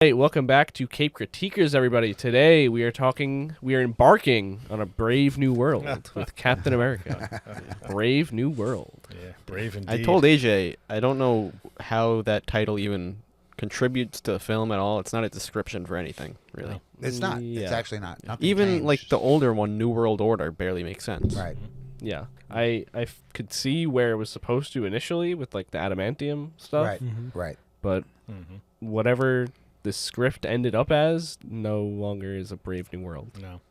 Hey, welcome back to Cape Critiquers, everybody. Today we are embarking on a brave new world with Captain America. Brave new world. Yeah, brave indeed. I told AJ, I don't know how that title even contributes to the film at all. It's not a description for anything, really. No. It's not. Yeah. It's actually not. Nothing Even changed. like the older one, New World Order, barely makes sense. Right. Yeah. I could see where it was supposed to initially with like the Adamantium stuff. Right. Right. But whatever the script ended up as no longer is a brave new world. No.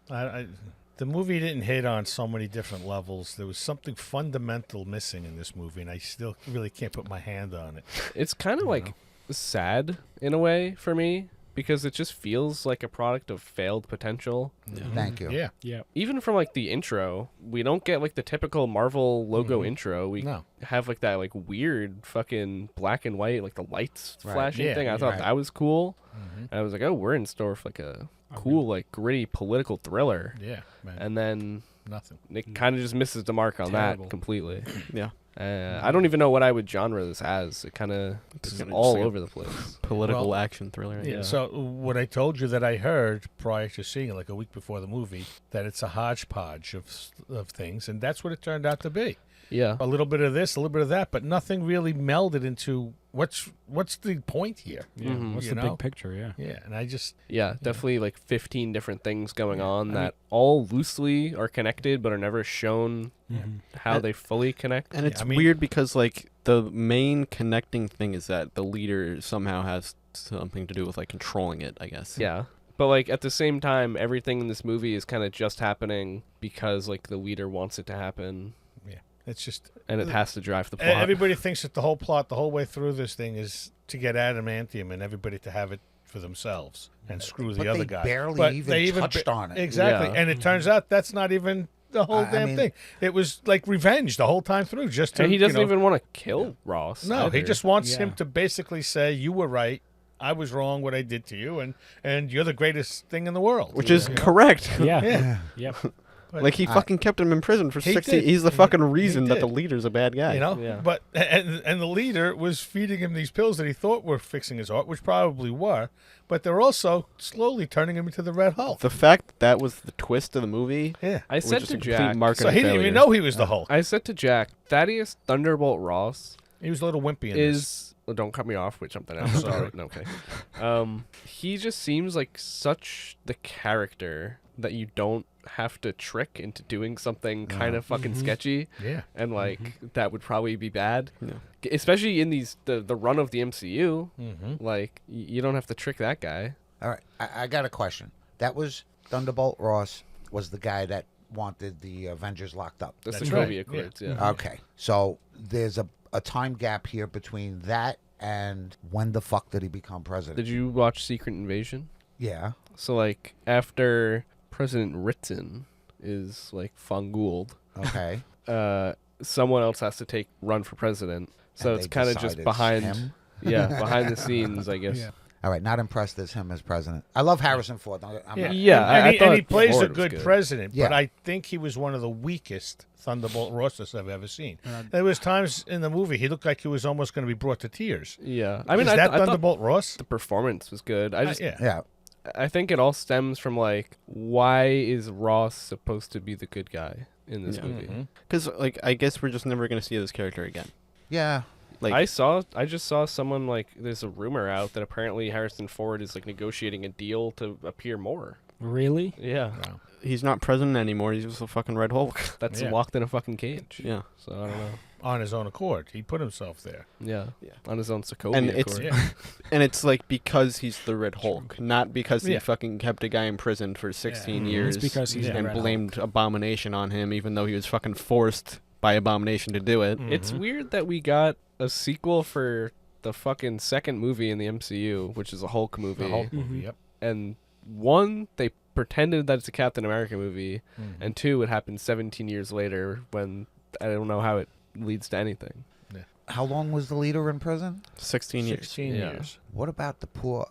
The movie didn't hit on so many different levels. There was something fundamental missing in this movie, and I still really can't put my hand on it. It's kind of like sad in a way for me because it just feels like a product of failed potential. Thank you. Yeah. Yeah. Even from like the intro, we don't get like the typical Marvel logo intro. We No. have like that like weird fucking black and white, like the lights Right. flashing Yeah, thing. I yeah. thought Right. that was cool. And I was like, oh, we're in store for like a cool, like gritty political thriller. Yeah, man. And then Nothing. it kind of just misses the mark on Terrible. that completely. Yeah. I don't even know what I would genre this as. It kind of is kinda all just like a over the place. Political Well, action thriller. Yeah. Yeah. So what I told you that I heard prior to seeing it, like a week before the movie, that it's a hodgepodge of things, and that's what it turned out to be. Yeah. A little bit of this, a little bit of that, but nothing really melded into what's the point here. Yeah. Mhm. What's You the know? big picture? Yeah. Yeah, and I just Yeah, definitely like 15 different things going on I that all loosely are connected but are never shown how And- they fully connect. And it's I mean- weird because like the main connecting thing is that the leader somehow has something to do with like controlling it, I guess. Yeah. But like at the same time, everything in this movie is kind of just happening because like the leader wants it to happen it's just and it has to drive the plot. everybody thinks that the whole plot, the whole way through this thing, is to get Adamantium and everybody to have it for themselves and screw the But other they guy. barely But even they touched on it. Exactly, Yeah. and it turns out that's not even the whole I damn mean- thing. It was like revenge the whole time through, just to And he doesn't you know, even want to kill Ross. No, he either. just wants him Yeah. to basically say, "You were right. I was wrong. What I did to you, and you're the greatest thing in the world." Which is You know? correct. Yeah. Yeah. Yep. Like he I- fucking kept him in prison for He 60. did. He's the He- fucking he reason that the did. leader's a bad guy. You know, Yeah. but and the leader was feeding him these pills that he thought were fixing his heart, which probably were, but they're also slowly turning him into the Red Hulk. The fact that was the twist of the movie Yeah, I was said just to a complete Jack. marketing so he didn't failure. even know he was the Hulk. I said to Jack, Thaddeus Thunderbolt Ross He was a little wimpy in this. is well, don't cut me off with something else. Sorry. No, okay. He just seems like such the character that you don't have to trick into doing something kind of fucking sketchy, Yeah, and like that would probably be bad, Yeah. especially in the run of the MCU. mm-hmm. Like you don't have to trick that guy. All right. I got a question. That was Thunderbolt Ross was the guy that wanted the Avengers locked up. The That's Sokovia right, Accords. yeah. Yeah. Okay. So there's a time gap here between that and when the fuck did he become president? Did you watch Secret Invasion? Yeah. So like after President Ritson is like fungooled, Okay. someone else has to run for president. So And it's they kind of decide just it's behind, him? behind the scenes, I guess. Yeah. All right. Not impressed as him as president. I love Harrison Ford. I'm Yeah, not- Yeah, and, I he, thought and he plays Ford a was good good. president, but Yeah. I think he was one of the weakest Thunderbolt Rosses I've ever seen. And There was times in the movie he looked like he was almost going to be brought to tears. Yeah, I mean, Is I that thought Thunderbolt Ross? the performance was good. I just, yeah. Yeah. I think it all stems from like, why is Ross supposed to be the good guy in this Yeah. movie? Mhm. Because like I guess we're just never gonna see this character again. Yeah. Like I just saw someone like, there's a rumor out that apparently Harrison Ford is like negotiating a deal to appear more. Really? Yeah, Wow. he's not president anymore. He's just a fucking Red Hulk. that's Yeah. locked in a fucking cage. Yeah. So I don't know. On his own accord. He put himself there. Yeah, Yeah. on his own Sokovia And it's- Accord. Yeah. And it's like because he's the Red Hulk, not because he Yeah. fucking kept a guy in prison for 16 years. It's because he's Yeah. the and Red blamed Abomination on him, even though he was fucking forced by Abomination to do it. It's Mhm. weird that we got a sequel for the fucking second movie in the MCU, which is a Hulk movie. The Hulk movie, Mhm. yep. And one, they pretended that it's a Captain America movie, Mhm. and two, it happened 17 years later when I don't know how it leads to anything. How long was the leader in prison? 16 years. 16 Yeah. years. What about the poor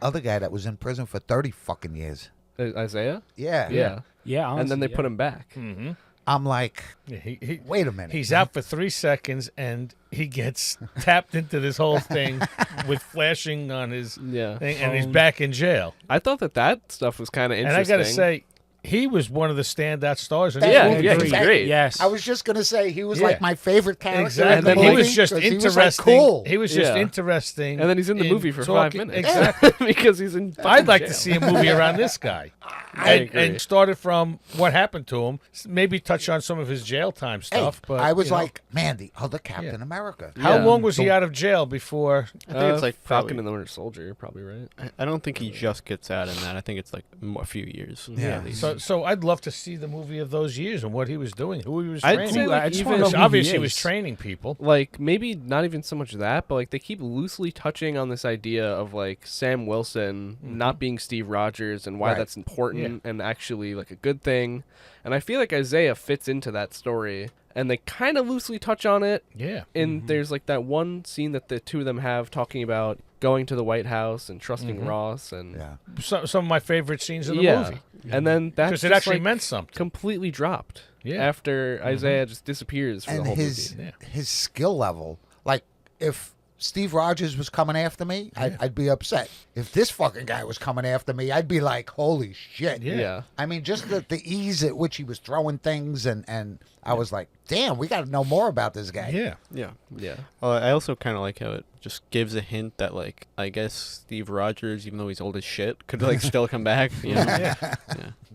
other guy that was in prison for 30 fucking years? Isaiah? Yeah. Yeah. Yeah. And then they honestly, put him back. Mm-hmm. I'm like, he wait a minute. he's out for 3 seconds and he gets tapped into this whole thing with flashing on his Yeah. thing, and he's back in jail. I thought that stuff was kind of And I interesting. got to say, he was one of the standout stars in Yeah, this movie. yeah, he's great. Yes. I was just gonna say he was Yeah. like my favorite character. Exactly. in And the then he he movie was just 'cause interesting. He was like, cool. He was just Yeah. interesting. And then he's in the movie for 5 talking- minutes. Exactly. Because he's in. I'd like to jail. see a movie around this guy. I agree. And started from what happened to him. Maybe touch on some of his jail time Hey, stuff. But I was you know, like, man, the other Captain America. how Yeah. long was he out of jail before? I think it's like Falcon probably- and the Winter Soldier, probably right. I don't think he just gets out in that. I think it's like a few years. Yeah. at least. So I'd love to see the movie of those years and what he was doing, who he was I'd training. say, like, I just even- wanna know who he Obviously, he was is. training people. Like maybe not even so much that, but like they keep loosely touching on this idea of like Sam Wilson not being Steve Rogers and why Right. that's important and actually like a good thing. And I feel like Isaiah fits into that story, and they kind of loosely touch on it. Yeah. And there's like that one scene that the two of them have talking about going to the White House and trusting Ross and Yeah. Some of my favorite scenes in the yeah. movie. And then that's Because it just, actually like, meant something. completely dropped. Yeah. After Isaiah just disappears for the And whole his movie. his skill level, like if Steve Rogers was coming after me, I'd be upset. If this fucking guy was coming after me, I'd be like, holy shit. Yeah. Yeah. I mean, just the ease at which he was throwing things, and I was like, damn, we got to know more about this guy. Yeah. Yeah. Yeah. I also kind of like how it just gives a hint that, like, I guess Steve Rogers, even though he's old as shit, could, like, still come back. You know?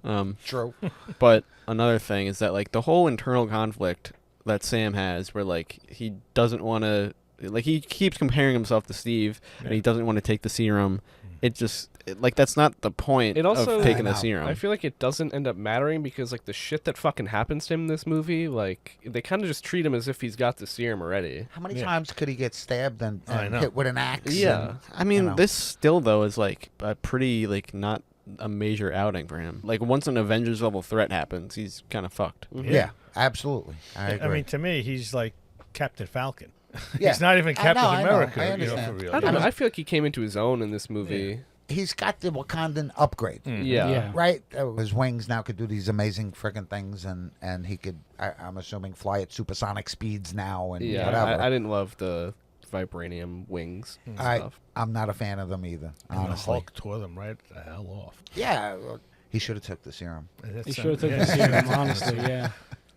Yeah. True. But another thing is that, like, the whole internal conflict that Sam has where, like, he doesn't want to, like, he keeps comparing himself to Steve, and he doesn't want to take the serum. It just, like, that's not the point It also- of taking I the know. serum. I feel like it doesn't end up mattering because like the shit that fucking happens to him in this movie, like they kind of just treat him as if he's got the serum already. How many Yeah. times could he get stabbed and I know. hit with an axe? Yeah. and- I mean, you know. this still, though, is, like, a pretty, like, not a major outing for him. Like, once an Avengers level threat happens, he's kind of fucked. Yeah, absolutely. I agree. I mean, to me, he's like Captain Falcon. Yeah. He's not even I Captain know, I know. America. I for understand. real. I don't I know. mean- I feel like he came into his own in this movie. He's got the Wakandan upgrade. Yeah. Yeah. Right? His wings now could do these amazing freaking things, and he could, I'm assuming, fly at supersonic speeds now and Yeah. whatever. I didn't love the Vibranium wings and stuff. I'm not a fan of them either, And the honestly. Hulk tore them right the hell off. Yeah, well, he should have took the serum. He should have took the serum, honestly, yeah.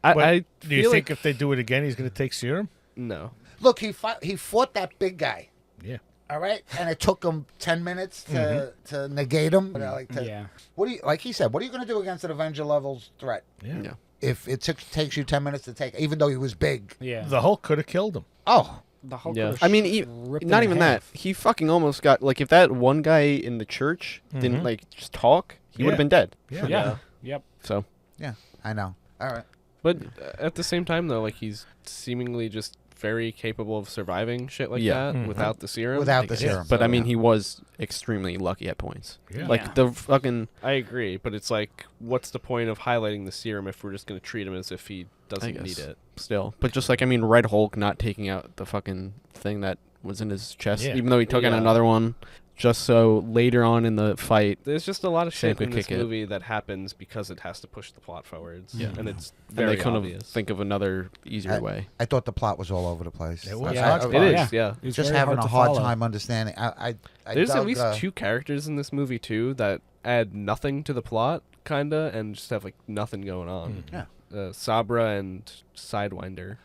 But I do you feel think like if they do it again, he's going to take serum? no. Look, he fought that big guy. Yeah. All right, and it took him 10 minutes to negate him. Yeah. What do you, like he said? What are you going to do against an Avenger levels threat Yeah. Yeah. if it takes you 10 minutes to take, even though he was big? Yeah. The Hulk could have killed him. Oh, The Hulk Yeah. would've I mean, ripped him not in even that. half. He fucking almost got, like, if that one guy in the church didn't, like, just talk, he would Yeah. have been dead. Yeah. Yeah. Yep. So, yeah, I know. All right. But at the same time, though, like he's seemingly just very capable of surviving shit like Yeah. that without the serum. Without I the guess. serum. but So, I mean, yeah. he was extremely lucky at points. Yeah. Like, Yeah. the fucking, I agree, but it's like, what's the point of highlighting the serum if we're just going to treat him as if he I doesn't guess, need it? still. But just like, I mean, Red Hulk not taking out the fucking thing that was in his chest, Yeah. even though he took out Yeah. another one, just so later on in the fight, There's just a lot of Sam shit in could this kick it. movie that happens because it has to push the plot forwards. Yeah. And it's and very they couldn't obvious. think of another easier way. I thought the plot was all over the place. It was. Yeah. Hodgepodge. It is, Yeah. yeah. It's Just very having a to hard follow. time understanding. I There's dug, at least two characters in this movie, too, that add nothing to the plot, kind of, and just have, like, nothing going on. Yeah. Sabra and Sidewinder.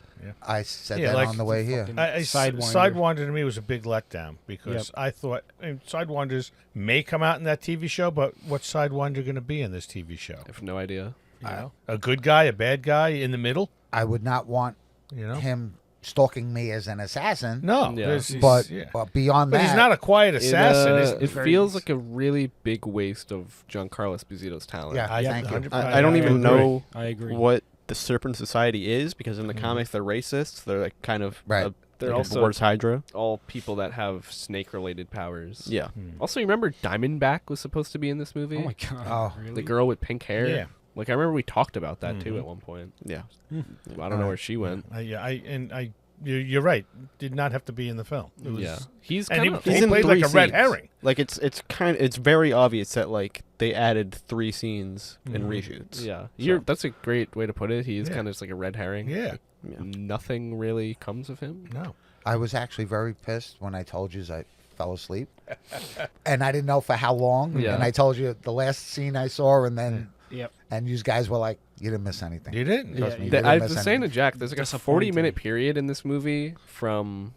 I said Yeah, that like on the way here. fucking Sidewinder. Sidewinder. To me was a big letdown because Yep. I thought Sidewinders may come out in that TV show, but what's Sidewinder going to be in this TV show? I have no idea. You know, a good guy, a bad guy, in the middle. I would not want You know, him stalking me as an assassin. no, Yeah. there's- he's- But, yeah. but beyond But that, he's not a quiet assassin. is It Very- feels like a really big waste of Giancarlo Esposito's talent. Yeah, Yeah. thank you. 100%. I don't even agree. know I agree. what the Serpent Society is, because in the comics they're racist. They're like kind of Right. They're like also- towards Hydra. All people that have snake-related powers. Yeah. Also, you remember Diamondback was supposed to be in this movie? Oh my god. Oh. Really? The girl with pink hair. Yeah. Like I remember we talked about that too at one point. Yeah. I don't know where she went. I you're right. Did not have to be in the film. It was, Yeah, he's and kind of He's he in played 3 like a red scenes. herring. Like it's very obvious that like they added 3 scenes in reshoots. yeah. So- That's a great way to put it. He's Yeah. kind of just like a red herring. Yeah. Like, Yeah. nothing really comes of him. No. I was actually very pissed when I told you I fell asleep, and I didn't know for how long. Yeah. And I told you the last scene I saw, and then Yep. and you guys were like, "You didn't miss anything." You didn't. Trust me, you The- didn't I miss was saying to anything. Jack, there's like a Disappointing. 40-minute period in this movie from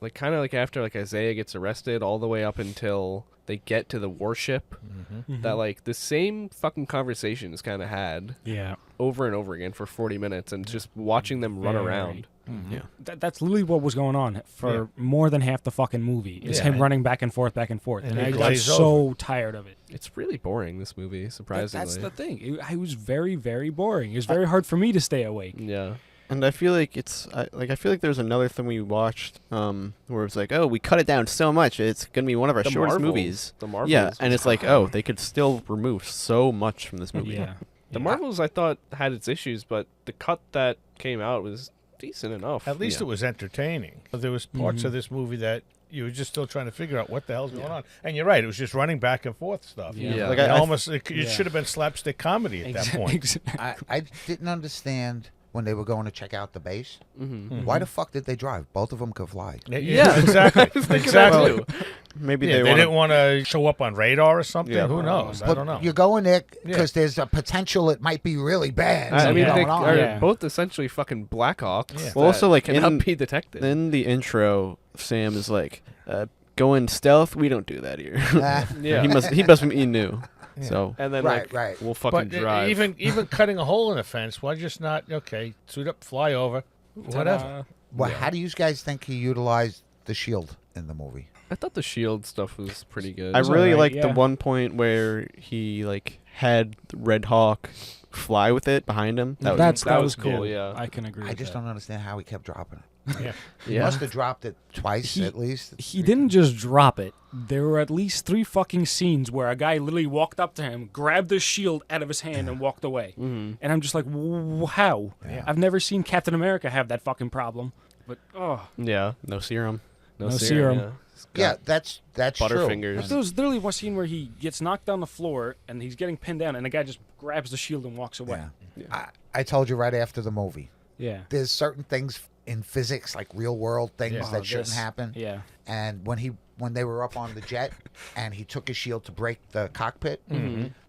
like kind of like after like Isaiah gets arrested all the way up until they get to the warship. That like the same fucking conversation is kind of had Yeah. over and over again for 40 minutes, and just watching them run Very. around. Yeah. That's literally what was going on for more than half the fucking movie. Is Yeah. him running back and forth, and And I it got glaze so tired of it. It's really boring, this movie, surprisingly. That's the thing. It was very, very boring. It was very hard for me to stay awake. Yeah. And I feel like I feel like there's another thing we watched where it's like, oh, we cut it down so much, it's gonna be one of our The shortest Marvels. movies. The Marvels. Yeah, and was it's like, oh, they could still remove so much from this movie. Yeah. The Marvels, I thought, had its issues, but the cut that came out was decent enough. At least Yeah. it was entertaining. But there was parts of this movie that you were just still trying to figure out what the hell's going on. And you're right; it was just running back and forth stuff. Yeah. Like It I almost it Yeah. should have been slapstick comedy at that point. Exactly. I didn't understand when they were going to check out the base. Mm-hmm. Why the fuck did they drive? Both of them could fly. Yeah, exactly. exactly. too. Maybe Yeah, they, they wanna- didn't want to show up on radar or something. Yeah. Who knows? I But don't know. you're going there Yeah. because there's a potential it might be really bad. I something mean, they going on. are Yeah. both essentially fucking Blackhawks. Yeah. Well, also, like, cannot in- be detected. In the intro, Sam is like, going stealth. We don't do that here. Yeah. he must be new. Yeah. So and then Right, like, right. we'll fucking But drive. even cutting a hole in a fence, why just not? Okay, suit up, fly over, whatever. Well, how do you guys think he utilized the shield in the movie? I thought the shield stuff was pretty good. I really alright, liked the yeah. one point where he like had Red Hawk fly with it behind him. That was That was was cool. cool, yeah. I can agree. I with just that. don't understand how he kept dropping it. Yeah. He Yeah. must have dropped it twice He- at least. He didn't just drop it. There were at least 3 fucking scenes where a guy literally walked up to him, grabbed the shield out of his hand, and walked away. Mm-hmm. And I'm just like, how? Yeah. I've never seen Captain America have that fucking problem. But Yeah. no serum. No, No serum. serum. Yeah, that's true. Butterfingers. there was literally one scene where he gets knocked on the floor and he's getting pinned down, and the guy just grabs the shield and walks away. Yeah. I told you right after the movie. Yeah. There's certain things in physics, like real world things Yeah. that shouldn't This- happen. Yeah. And when they were up on the jet, and he took his shield to break the cockpit.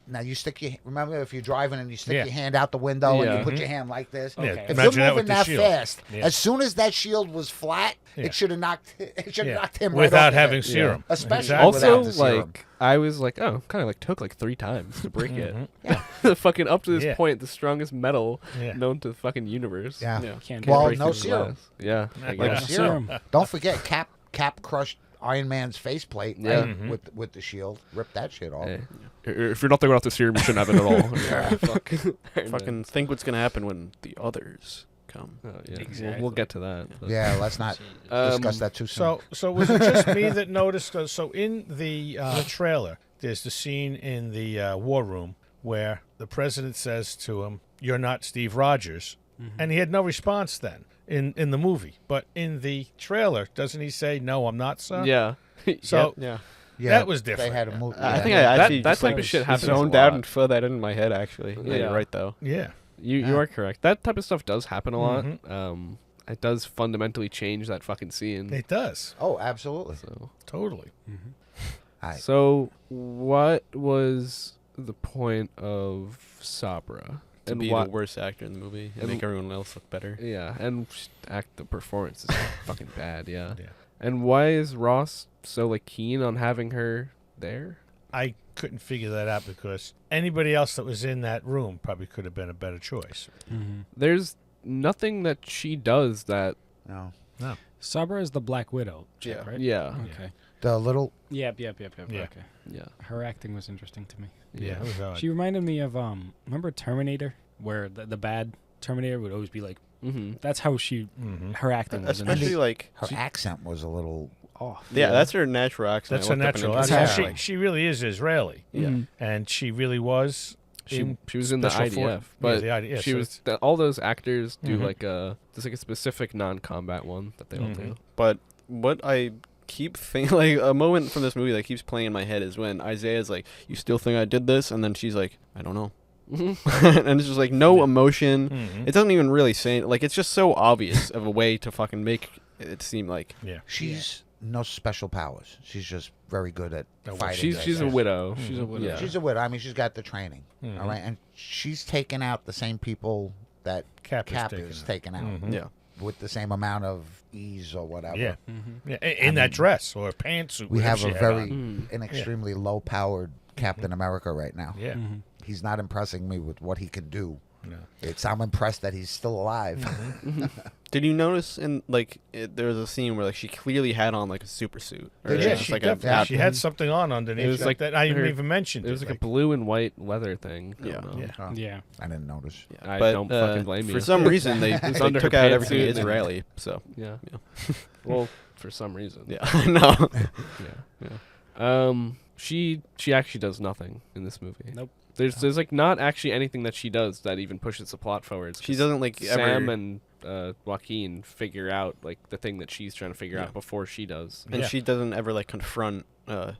Now you stick remember if you're driving and you stick Yeah. your hand out the window and Yeah. you put your hand like this. Yeah, Okay. If imagine you're that with moving the that shield. fast, Yeah. as soon as that shield was flat, Yeah. it should have knocked Yeah. knocked him right Without off of having it. serum. Especially Exactly. Also, without the serum. like, I was like, oh, kind of like took like 3 times to break Mhm. it. Fucking up to this Yeah. point, the strongest metal Yeah. known to the fucking universe. Yeah. Yeah. Can't Well, break no through serum. glass. Yeah. I Like guess. serum. Serum. Don't forget Cap crushed Iron Man's faceplate Yeah. right, with the shield. Ripped that shit off. Hey, if you're not thinking about the serum, you shouldn't have it at all. Yeah. Fuck. Fucking think what's gonna happen when the others come. Oh, yeah. Exactly. We'll get to that. but- Yeah, let's not discuss that too soon. So was it just me that noticed? So in the trailer, there's the scene in the war room where the president says to him, "You're not Steve Rogers," and he had no response then in the movie. But in the trailer, doesn't he say, "No, I'm not, sir"? Yeah. So Yeah. yeah, that was different. They had a movie. I yeah. think I actually that just, type like, of shit happens zoned a out lot. and filled that in my head. Actually, yeah, Yeah. you're right though. Yeah. You Yeah. are correct. That type of stuff does happen a lot. Mhm. It does fundamentally change that fucking scene. It does. Oh, absolutely. So, Totally. Right. so what was the point of Sabra? To And be why- the worst actor in the movie and and- make everyone else look better. Yeah, and the performance is fucking bad. Yeah. Yeah. And why is Ross so like keen on having her there? I couldn't figure that out because anybody else that was in that room probably could have been a better choice. There's nothing that she does that. No. Sabra is the Black Widow, chick, Yeah. right? Yeah. Okay. The little Yep. Yeah. Okay. Yeah. Her acting was interesting to me. Yeah. It was odd. She reminded me of remember Terminator, where the bad Terminator would always be like, Mm-hmm. that's how she Mhm. her acting was. in it. Especially like, her accent was a little off. yeah, that's her natural accent. That's I a looked up in natural. Inconsistencies. She really is Israeli. Yeah. Mhm. And she really was She was in the Special IDF, For- but the IDF, she so was. All those actors do like a there's like a specific non-combat one that they all do. But what I keep thinking, like a moment from this movie that keeps playing in my head is when Isaiah's like, "You still think I did this?" And then she's like, "I don't know." And it's just like no emotion. It doesn't even really say like it's just so obvious of a way to fucking make it seem like She's no special powers. She's just very good at fighting. She's a widow. She's a widow. Yeah. She's a widow. I mean, she's got the training. All right, and she's taken out the same people that Cap is taken out. yeah. With the same amount of ease or whatever. Yeah. Yeah. In that dress or pantsuit. We have a whatever she had very, on. an extremely low-powered Captain America right now. Yeah. He's not impressing me with what he can do. No. I'm impressed that he's still alive. Did you notice in like there was a scene where like she clearly had on like a super suit? Or Yeah, just, she like definitely. She had something on underneath. It was like that I didn't her- even mention. It was like a blue and white leather thing. I don't know. Yeah. Huh. Yeah. I didn't notice. I But, don't fucking blame you. For some reason, they under took her out pantsuit everything and- Israeli. So Yeah. Yeah. Well, for some reason. yeah, I know. Yeah. She actually does nothing in this movie. Nope. There's like not actually anything that she does that even pushes the plot forward. She doesn't like Sam ever, and Joaquin figure out like the thing that she's trying to figure Yeah. out before she does. and Yeah. she doesn't ever like confront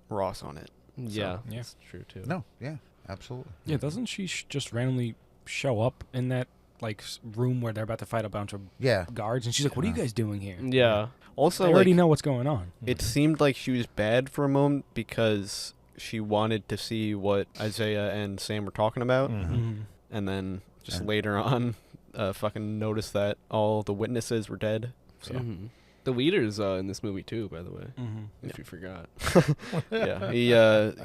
Ross on it. Yeah, yeah. that's true too. No, yeah, absolutely. Yeah, doesn't she just randomly show up in that like room where they're about to fight a bunch of Yeah. guards, and she's like, "What are you guys doing here?" Yeah. Also, I like, already know what's going on. it seemed like she was bad for a moment because she wanted to see what Isaiah and Sam were talking about, Mhm. and then just And- later on, fucking noticed that all the witnesses were dead. So Mhm. The leader's in this movie too, by the way. Mhm. If you forgot. yeah, he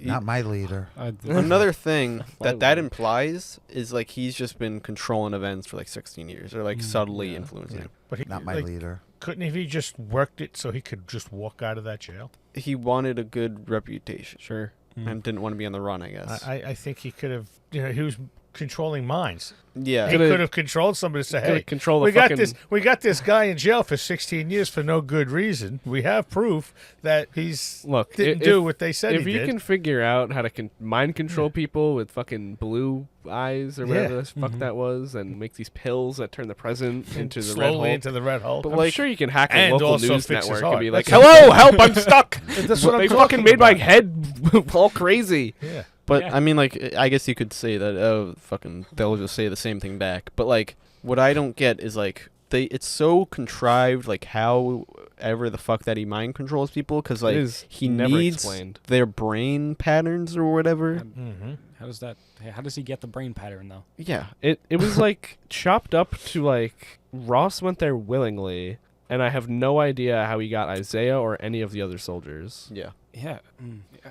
Not my leader. another thing Why that would- implies is like he's just been controlling events for like 16 years or like subtly yeah, influencing. But he, Not my like, leader. couldn't have he just worked it so he could just walk out of that jail? He wanted a good reputation Sure. and didn't want to be on the run, I guess. I think he could have. He was controlling minds. yeah. He Coulda- could have controlled somebody to say, Coulda "Hey, control the we got fucking- we got this guy in jail for 16 years for no good reason. We have proof that he's Look, didn't if- do what they said If he you did." can figure out how to mind control people with fucking blue eyes or whatever Yeah. the fuck that was, and make these pills that turn the president into the red slowly hole, into the red hole. But I'm like- sure you can hack a and local also news fix his network heart. and be like, That's- "Hello, help! I'm stuck." That's what I'm They talking fucking made my about. head all crazy. Yeah. But Yeah. I mean, like, I guess you could say that. Oh, fucking, they'll just say the same thing back. But like, what I don't get is like, it's so contrived, like however the fuck that he mind controls people, because like is he never needs explained. their brain patterns or whatever. Mm-hmm. How does he get the brain pattern though? Yeah, It was like chopped up to like Ross went there willingly, and I have no idea how he got Isaiah or any of the other soldiers. yeah, Yeah.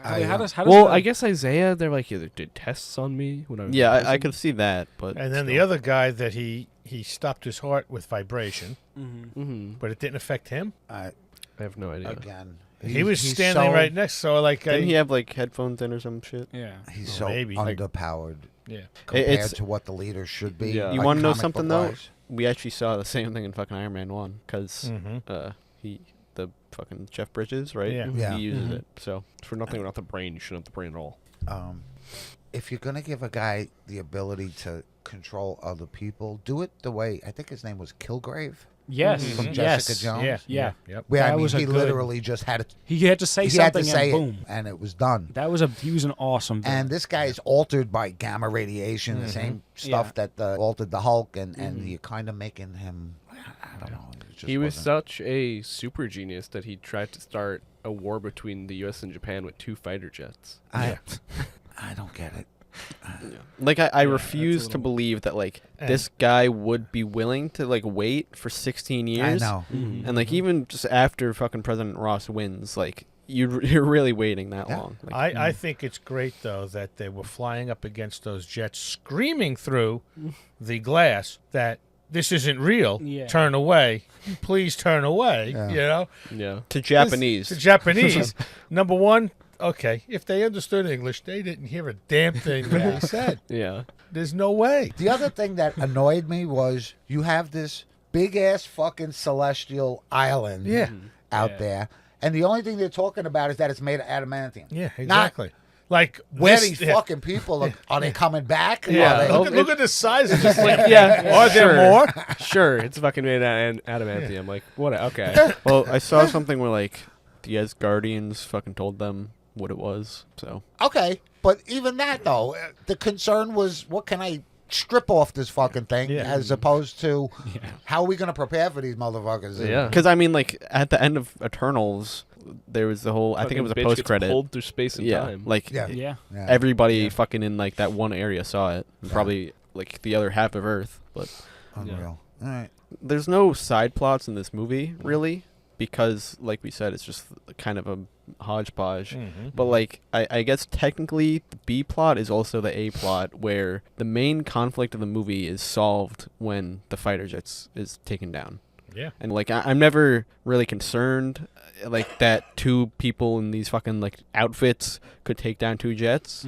I, how does Well, the- I guess Isaiah, they're like, either did tests on me when I was in yeah. I prison. could see that, but And then the other guy that he stopped his heart with vibration, Mhm. Mhm. but it didn't affect him. I have no idea. Again. He was he's standing so- right next, so like didn't he have like headphones in or some shit? Yeah. He's Oh, so maybe. underpowered yeah. compared It's- to what the leader should be. Yeah. You like want to know comic something though? book-wise. We actually saw the same thing in fucking Iron Man 1, because Mm-hmm. the fucking Jeff Bridges, right? Yeah. Yeah. He uses Mhm. it. So For nothing without the brain, you shouldn't have the brain at all. If you're gonna give a guy the ability to control other people, do it the way I think his name was Kilgrave Yes. Mhm. from Yes. Jessica Jones. Yeah. Yeah. Yep. Where I That mean, was a he good- literally just had to. He had to say He had something to say and it, boom. and it was done. He was an awesome villain. And this guy is altered by gamma radiation, the same stuff that altered the Hulk, and you're kind of making him. I don't know. it just He was wasn't- such a super genius that he tried to start a war between the U.S. and Japan with 2 fighter jets. I don't get it. like I Yeah, refuse that's a to little- believe that like And- this guy would be willing to like wait for 16 years. I know. Mhm. And like even just after fucking President Ross wins, like you're really waiting that Yeah. long. Like, I think it's great though that they were flying up against those jets, screaming through the glass that this isn't real. Yeah. Turn away, please turn away. Yeah. You know, Yeah. to Japanese. The Japanese. Number one, okay, if they understood English, they didn't hear a damn thing that he said. Yeah. There's no way. The other thing that annoyed me was you have this big ass fucking celestial island Yeah. out Yeah. there, and the only thing they're talking about is that it's made of adamantium. Yeah, Not exactly. Like Where this- these fucking people are they coming back? Yeah. Are they- Look at the size of this thing. Yeah, Are there sure. more? Sure, it's fucking made out of adamantium. Like, what? Okay. Well, I saw something where like the Asgardians fucking told them what it was. So Okay, but even that though, the concern was what can I strip off this fucking thing, Yeah. as opposed to how are we going to prepare for these motherfuckers? Yeah. because I mean, like at the end of Eternals, there was the whole. I think it was a Fucking bitch post gets credit. pulled through space and Yeah, time. like Yeah. Yeah. Yeah. everybody fucking in like that one area saw it. And probably like the other half of Earth, but Unreal. All right. there's no side plots in this movie really because, like we said, it's just kind of a hodgepodge. Mm-hmm. But like, I guess technically the B plot is also the A plot, where the main conflict of the movie is solved when the fighter jets is taken down. Yeah. And like, I'm never really concerned, like that two people in these fucking like outfits could take down two jets.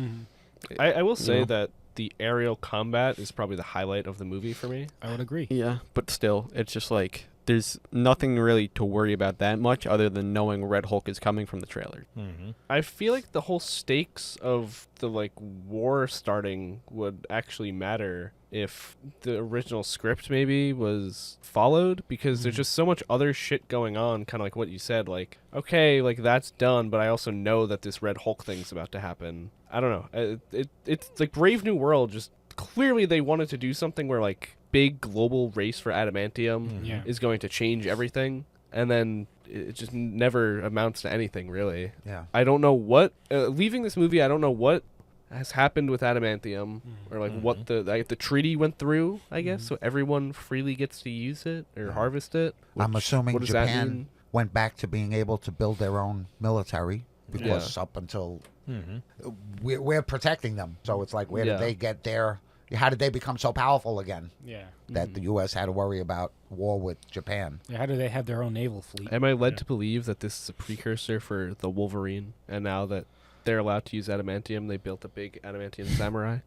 I will say Yeah. that the aerial combat is probably the highlight of the movie for me. I would agree. Yeah, but still, it's just like there's nothing really to worry about that much other than knowing Red Hulk is coming from the trailer. Mm-hmm. I feel like the whole stakes of the like war starting would actually matter if the original script maybe was followed, because there's just so much other shit going on, kind of like what you said, like, okay, like that's done, but I also know that this Red Hulk thing's about to happen. I don't know. It's like Brave New World, just clearly they wanted to do something where like big global race for adamantium Yeah. is going to change everything, and then it just never amounts to anything really. Yeah. I don't know what leaving this movie, I don't know what has happened with adamantium, or like what the treaty went through, I guess, so everyone freely gets to use it or harvest it. I'm which- assuming what does that Japan mean? went back to being able to build their own military because up until we're protecting them. So it's like, where Yeah. did they get their? How did they become so powerful again? Yeah. That the U.S. had to worry about war with Japan. How do they have their own naval fleet? Am I led to believe that this is a precursor for the Wolverine, and now that they're allowed to use adamantium, they built a big adamantium samurai?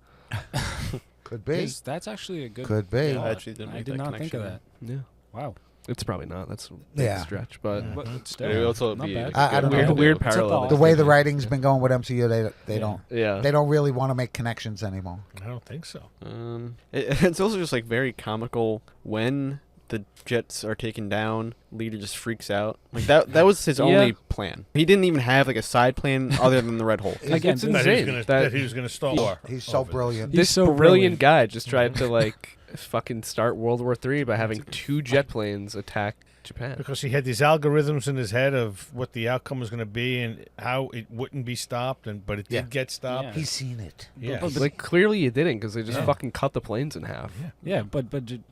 Could be. That's actually a good. Could be. thought. I actually didn't I make did that not think of connection. that. Yeah, Wow. it's probably not. That's a big Yeah. stretch, but Still, It would also not be bad. I don't know. weird It's a parallel. thought. The way the writing's been going with MCU, they don't Yeah. they don't really want to make connections anymore. I don't think so. It's also just like very comical when the jets are taken down. Leader just freaks out. Like that was his only plan. He didn't even have like a side plan other than the Red Hulk. Again, It's That he was insane. gonna, that that he was going to stall war. He's so over brilliant. He's this so brilliant brilliant. guy just tried to like fucking start World War III by having two jet planes attack Japan. Because he had these algorithms in his head of what the outcome was going to be and how it wouldn't be stopped, but it Yeah. did get stopped. Yeah. He's seen it. Yeah. But- Like clearly you didn't, because they just fucking cut the planes in half. Yeah, but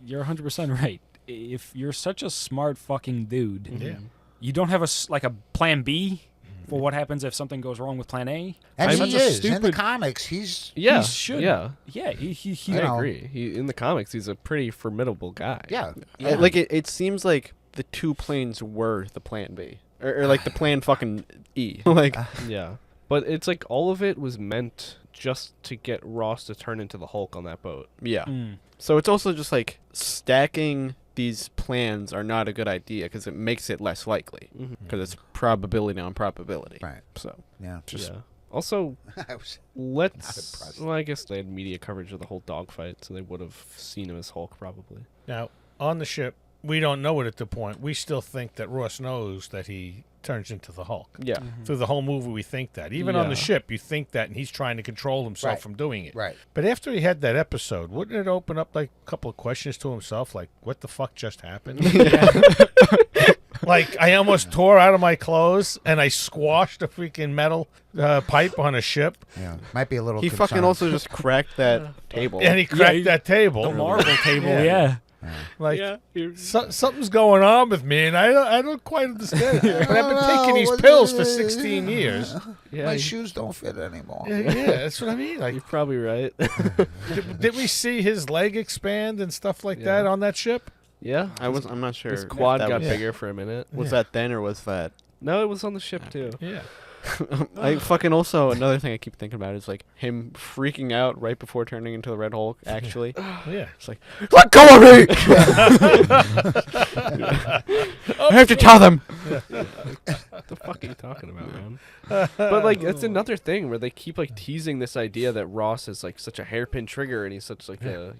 you're 100% right. If you're such a smart fucking dude, Yeah. you don't have like a plan B for what happens if something goes wrong with plan A. And I'm he such a is in the stupid- comics. He's Yeah, He should. yeah. Yeah, he You I know. agree. He in the comics, he's a pretty formidable guy. yeah. Like it seems like the two planes were the plan B, or like the plan fucking E. Like Yeah. But it's like all of it was meant just to get Ross to turn into the Hulk on that boat. yeah. Mm. So it's also just like stacking these plans are not a good idea because it makes it less likely because it's probability on probability. Right. So Yeah. just Yeah. Also, I was- let's. impressed. Well, I guess they had media coverage of the whole dogfight, so they would have seen him as Hulk probably. Now, on the ship, we don't know it at the point. We still think that Ross knows that he turns into the Hulk. Yeah. Through the whole movie, we think that. Even on the Yeah. ship, you think that, and he's trying to control himself Right. from doing it. right. But after he had that episode, wouldn't it open up like a couple of questions to himself, like, what the fuck just happened? Like, I almost tore out of my clothes, and I squashed a freaking metal pipe on a ship, Yeah. Might be a little. he concerned. fucking also just cracked that table. and he cracked he- that table. The marble table, Yeah. yeah. Like, something's going on with me, and I don't quite understand it. But I've been taking these pills for 16 years. Yeah. My you- shoes don't fit anymore. Yeah, that's what I mean. Like, You're probably right. did we see his leg expand and stuff like that on that ship? yeah. I'm not sure. His if quad that got was, bigger for a minute. Was that then or was that? No, it was on the ship too. Yeah. I fucking also another thing I keep thinking about is like him freaking out right before turning into the Red Hulk. Actually, Yeah. it's like let go of me. I have to tell them. The fuck are you talking about, man? But like, it's another thing where they keep like teasing this idea that Ross is like such a hairpin trigger, and he's such like a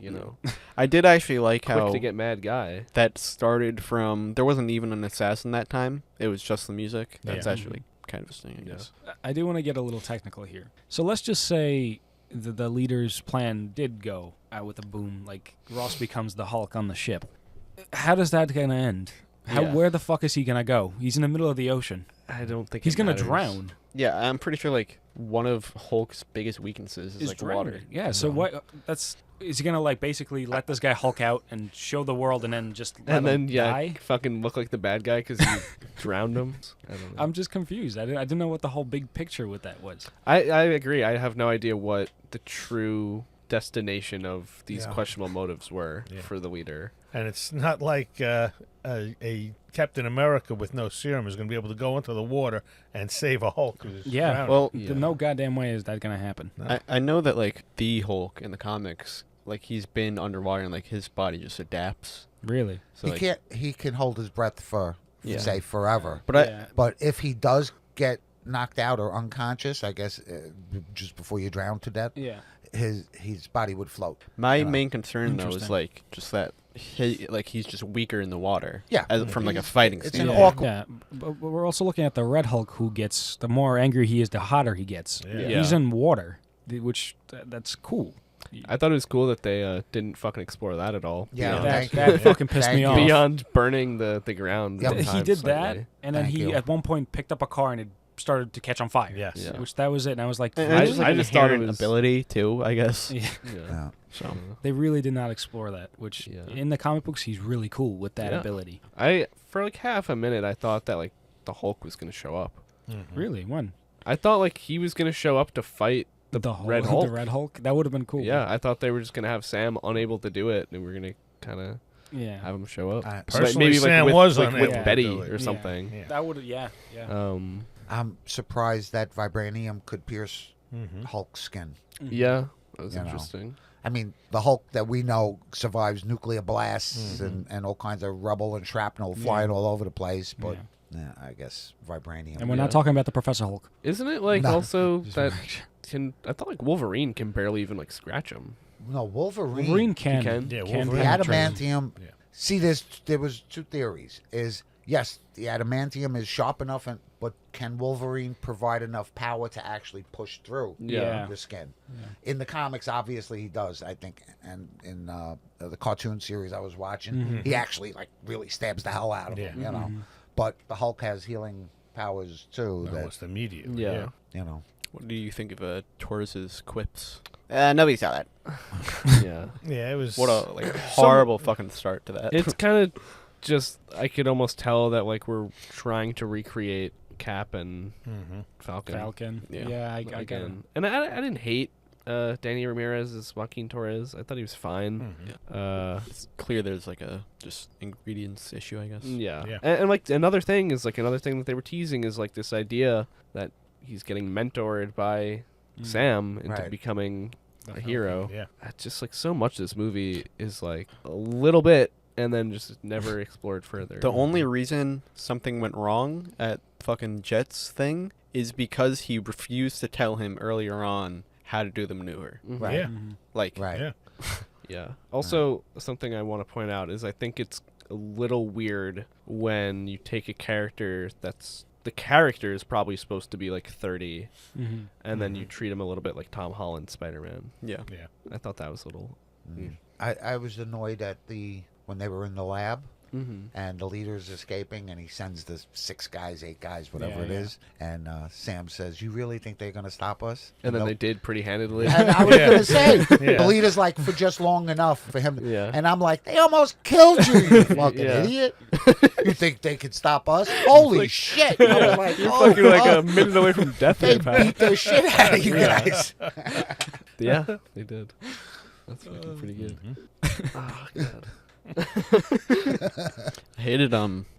I did actually like quick how to get mad guy. that started from. There wasn't even an assassin that time. It was just the music. That's Yeah. actually kind of a thing, I guess. I do want to get a little technical here. So let's just say the leader's plan did go out with a boom. Like Ross becomes the Hulk on the ship. How does that gonna end? Yeah. Where the fuck is he gonna go? He's in the middle of the ocean. I don't think He's it gonna matters. drown. Yeah, I'm pretty sure like one of Hulk's biggest weaknesses is like water. drowning. Yeah. So what? Is he gonna like basically let this guy Hulk out and show the world, and then just let And then him yeah, die? fucking look like the bad guy because you drowned him. I don't know. I'm just confused. I didn't know what the whole big picture with that was. I agree. I have no idea what the true destination of these Yeah. questionable motives were Yeah. for the leader. And it's not like a Captain America with no serum is going to be able to go into the water and save a Hulk. Who's Yeah. drowning. Well, Yeah. No goddamn way is that gonna happen. I know that like the Hulk in the comics, like he's been underwater and like his body just adapts. Really? So he like, can't. He can hold his breath for Yeah. say forever. But Yeah. But if he does get knocked out or unconscious, I guess just before you drown to death, Yeah. his body would float. my main concern though is Interesting. like just that he's just weaker in the water. Yeah. From like a He's- fighting it's standpoint. an awkward- Yeah, but we're also looking at the Red Hulk, who gets the more angry he is, the hotter he gets. Yeah. He's in water, which that's cool. I thought it was cool that they didn't fucking explore that at all. Yeah, Beyond, thank that you. fucking pissed Thank me you. off. beyond burning the ground. Yep. at He times did that, slightly. and then Thank he you. at one point picked up a car and it started to catch on fire. Yes. Yeah. Which that was it, and I was like, And I it's just- like I an just thought it inherent was- ability too, I guess. Yeah. Yeah. Yeah. So They really did not explore that. Which Yeah. in the comic books, he's really cool with that Yeah. ability. I for like half a minute I thought that like the Hulk was gonna show up. Really, when I thought like he was gonna show up to fight the Red Hulk. the Red Hulk, that would have been cool. Yeah, I thought they were just gonna have Sam unable to do it, and we're gonna kind of yeah. have him show up. I- Or Personally, maybe Sam with, was like unable with to Betty do it. or something. Yeah. That would, yeah. I'm surprised that vibranium could pierce Mhm. Hulk's skin. Yeah, that was You know. interesting. I mean, the Hulk that we know survives nuclear blasts and all kinds of rubble and shrapnel flying all over the place. But yeah, I guess vibranium. And we're Yeah. not talking about the Professor Hulk. Isn't it like No. also that I thought like Wolverine can barely even like scratch him. No, Wolverine. Wolverine can. can? Yeah, can Wolverine. The penetrate. adamantium. Yeah. See, there was two theories. Is yes, the adamantium is sharp enough, but can Wolverine provide enough power to actually push through Yeah. the skin? In the comics, obviously he does. I think, and in the cartoon series I was watching, he actually like really stabs the hell out of him. Yeah. You know, but the Hulk has healing powers too. No, that it's immediate. Yeah. you know. what do you think of Torres's quips? Nobody saw that. Yeah. Yeah, it was. What a like horrible fucking start to that. It's kind of just I could almost tell that like we're trying to recreate Cap and Falcon. Falcon. Yeah. Yeah, I get it. Again. And I didn't hate Danny Ramirez as Joaquin Torres. I thought he was fine. It's clear there's like a just ingredients issue, I guess. Yeah. And like another thing that they were teasing is like this idea that he's getting mentored by Sam into Right. becoming a hero. Yeah. Just like so much of this movie is like a little bit and then just never explored further. The only reason something went wrong at fucking Jet's thing is because he refused to tell him earlier on how to do the maneuver. Mhm. Right. Yeah. Like, Right. Yeah. Yeah. Also, something I want to point out is I think it's a little weird when you take a character that's the character is probably supposed to be like 30 and then you treat him a little bit like Tom Holland Spider-Man. yeah. Yeah. I thought that was a little I was annoyed at when they were in the lab. Mm-hmm. And the leader's escaping, and he sends the 6 guys, 8 guys, whatever it Yeah. is. And Sam says, "You really think they're going to stop us?" And then No. they did pretty handedly. And I was Yeah. going to say, Yeah. the leader's like, for just long enough for him. Yeah. And I'm like, they almost killed you, you fucking Yeah. idiot. You think they could stop us? Holy shit. I was like, You're oh, fucking like oh, a minute away from death they there, pal. beat the shit out of you guys. Yeah, they did. That's fucking pretty good. Oh, God. I hated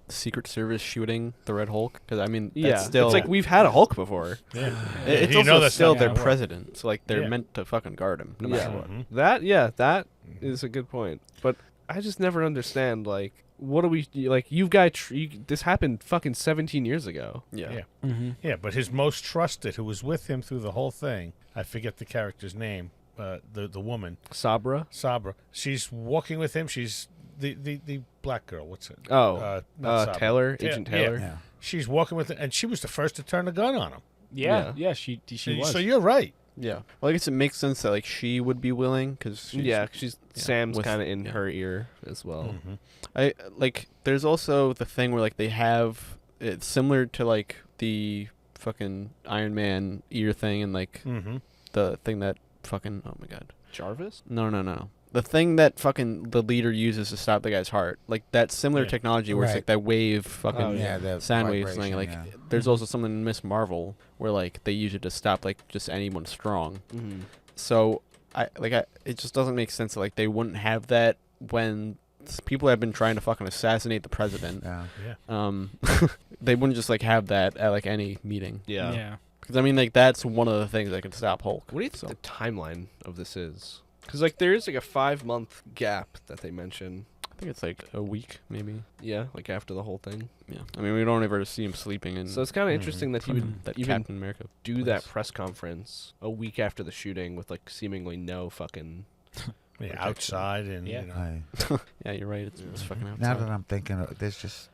Secret Service shooting the Red Hulk because I mean Yeah, that's still it's like we've had a Hulk before. Yeah. it's You also know that's still not their gonna work. president, so like they're Yeah. meant to fucking guard him no Yeah. matter what. Mhm. That is a good point. But I just never understand like what do we like? You guys, this happened fucking 17 years ago. Yeah. Mm-hmm. Yeah, but his most trusted, who was with him through the whole thing, I forget the character's name, the woman, Sabra. Sabra. She's walking with him. She's the black girl. What's it? Oh, not Sabra. Taylor, Yeah, Agent Taylor. Yeah. She's walking with him, and she was the first to turn the gun on him. Yeah, she was. So you're right. Yeah. Well, I guess it makes sense that like she would be willing because She's Sam's with- kind of in yeah. her ear as well. Mm-hmm. I like. There's also the thing where like they have it's similar to like the fucking Iron Man ear thing and like Mm-hmm. the thing that fucking oh my god Jarvis. no the thing that fucking the leader uses to stop the guy's heart like that similar Yeah. technology where it's Right. like that wave fucking Oh, Yeah, the sound waves thing vibration, like yeah. there's also something in Miss Marvel where like they use it to stop like just anyone strong. Mm-hmm. So it just doesn't make sense that like they wouldn't have that when people have been trying to fucking assassinate the president. Yeah. Yeah. They wouldn't just like have that at like any meeting Yeah. Yeah. because I mean like that's one of the things that can stop Hulk. What do you think So- the timeline of this is? Because like there is like a 5-month gap that they mention. I think it's like a week maybe. Yeah, like after the whole thing. Yeah, I mean we don't ever see him sleeping in So it's kind of interesting that he would that even Captain America. do that place. press conference a week after the shooting with like seemingly no fucking. Yeah, outside and Yeah. you know. Yeah, you're right. It's fucking outside. Now that I'm thinking, there's just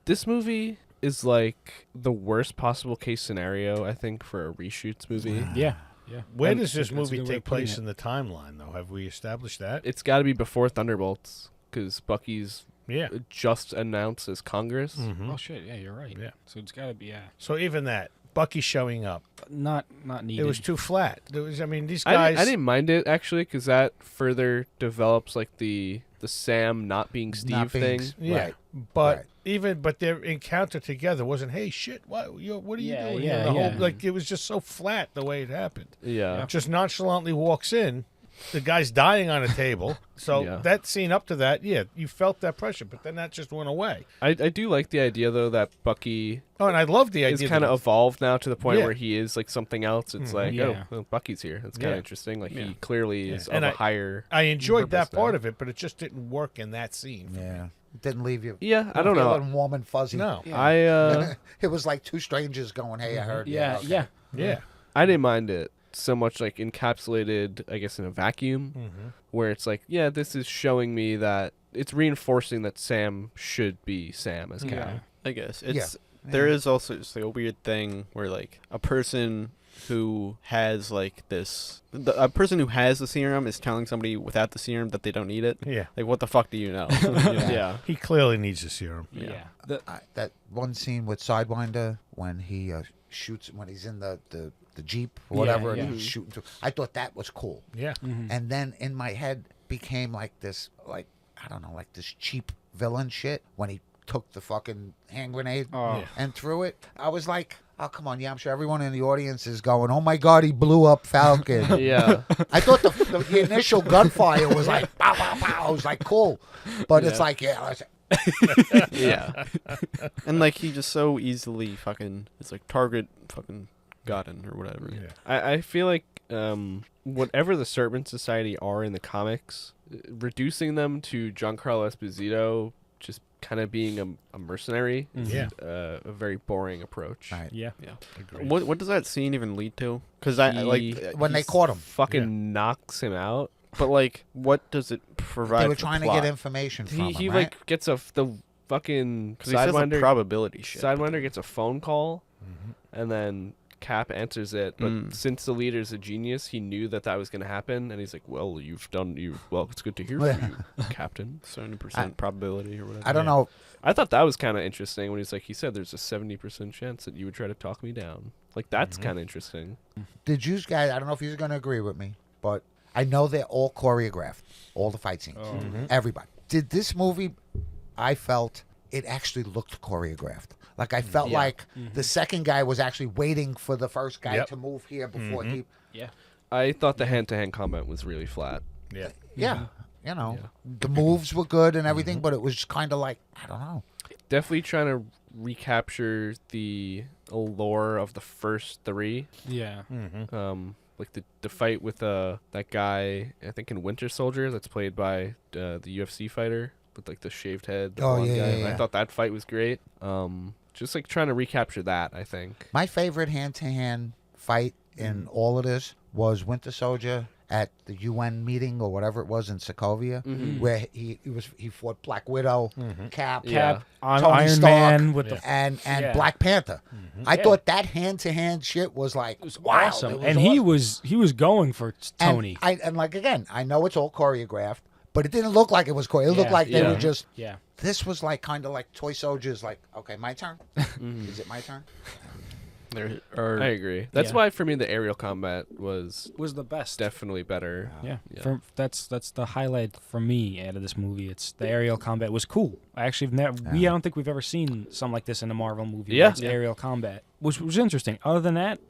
This movie is like the worst possible case scenario, I think, for a reshoots movie. Yeah. Yeah. Where And does this that's a movie good way take of putting place it. in the timeline, though? Have we established that? It's got to be before Thunderbolts because Bucky's Yeah. just announced as Congress. Mhm. Oh shit! Yeah, you're right. Yeah. So it's got to be So even that, Bucky showing up, not needed. it was too flat. There was, I mean, these I guys. didn't mind it actually because that further develops like the Sam not being Steve not being thing. s- Yeah, Right. but Right. but their encounter together wasn't. Hey, shit! What are you Yeah, doing? yeah, here? The yeah. whole, like it was just so flat the way it happened. Yeah. Just nonchalantly walks in. The guy's dying on a table. So Yeah. that scene up to that, yeah, you felt that pressure, but then that just went away. I do like the idea though that Bucky Oh, and I love the is idea. kind of that- evolved now to the point Yeah. where he is like something else. It's Mhm. like, Yeah. oh, well, Bucky's here. That's kind of Yeah. interesting. Like Yeah. he clearly Yeah. is And of a higher. I enjoyed that purpose part now. of it, but it just didn't work in that scene. for me. Yeah. It didn't leave you. Yeah, I don't know. Feeling warm and fuzzy. No. Yeah. I It was like two strangers going, "Hey, I heard." you." Yeah, Okay. yeah. Yeah. I didn't mind it so much like encapsulated, I guess, in a vacuum Mm-hmm. where it's like, yeah, this is showing me that it's reinforcing that Sam should be Sam as Cap. Yeah. I guess Yeah. it's there is also just like a weird thing where like a person who has like a person who has the serum is telling somebody without the serum that they don't need it. Yeah. Like what the fuck do you know? You know? Yeah. He clearly needs a serum. Yeah. That one scene with Sidewinder when he shoots when he's in the Jeep or whatever yeah. and he's shooting through. I thought that was cool. Yeah. Mhm. And then in my head became like this, like I don't know, like this cheap villain shit when he took the fucking hand grenade Oh. Yeah. and threw it. I was like, oh come on, yeah, I'm sure everyone in the audience is going, oh my god, he blew up Falcon. Yeah. I thought the initial gunfire was like pow pow pow. I was like cool, but it's Yeah. like Yeah. And like he just so easily fucking it's like target fucking gotten or whatever. Yeah. I feel like whatever the Serpent Society are in the comics, reducing them to Giancarlo Esposito just kind of being a mercenary is Yeah. a very boring approach. Right. Yeah. Yeah. Agreed. What does that scene even lead to? Because I He- like when they He's caught him. fucking Yeah. knocks him out. but like what does it provide? They were for trying to plot? get information from him, He right? like gets the fucking Because he says a Sidewinder. probability shit. Sidewinder gets a phone call, Mhm. and then Cap answers it. But Mm. since the leader's a genius, he knew that was going to happen, and he's like, "Well, well, it's good to hear from you, Captain." 70% probability or whatever. I don't Yeah. know. I thought that was kind of interesting when he said there's a 70% chance that you would try to talk me down. Like that's Mhm. kind of interesting. Did you guys? I don't know if you're going to agree with me, but I know they're all choreographed, all the fight scenes, Oh. Mhm. everybody. Did this movie? I felt it actually looked choreographed. Like I felt Yeah. like the second guy was actually waiting for the first guy Yep. to move here before Mhm. he. Yeah. I thought the hand-to-hand combat was really flat. Yeah. Yeah, you know, Yeah. the moves were good and everything, but it was kind of like I don't know. Definitely trying to recapture the allure of the first three. Yeah. Mm-hmm. Like the fight with that guy, I think in Winter Soldier, that's played by the UFC fighter. with like the shaved head. The Oh, blonde yeah, guy. yeah, I yeah. thought that fight was great. Just like trying to recapture that, I think. My favorite hand-to-hand fight in all of this was Winter Soldier at the UN meeting or whatever it was in Sokovia, where he fought Black Widow, Cap, Yeah. on Tony Iron Stark, Man with the and Yeah. Black Panther. I thought that hand-to-hand shit was like wild. awesome, It was and awesome. he was going for Tony. And like again, I know it's all choreographed, but it didn't look like it was choreographed. It looked Yeah. like they Yeah. were just. Yeah. This was like kind of like toy soldiers. Like, okay, my turn. Is it my turn? There are I agree. That's Yeah. why for me the aerial combat was Was the best. definitely better. Yeah, Yeah. that's the highlight for me out of this movie. It's the aerial combat was cool. I actually have never. I don't think we've ever seen something like this in a Marvel movie. Yeah. where it's Yeah. aerial combat, which was interesting. Other than that,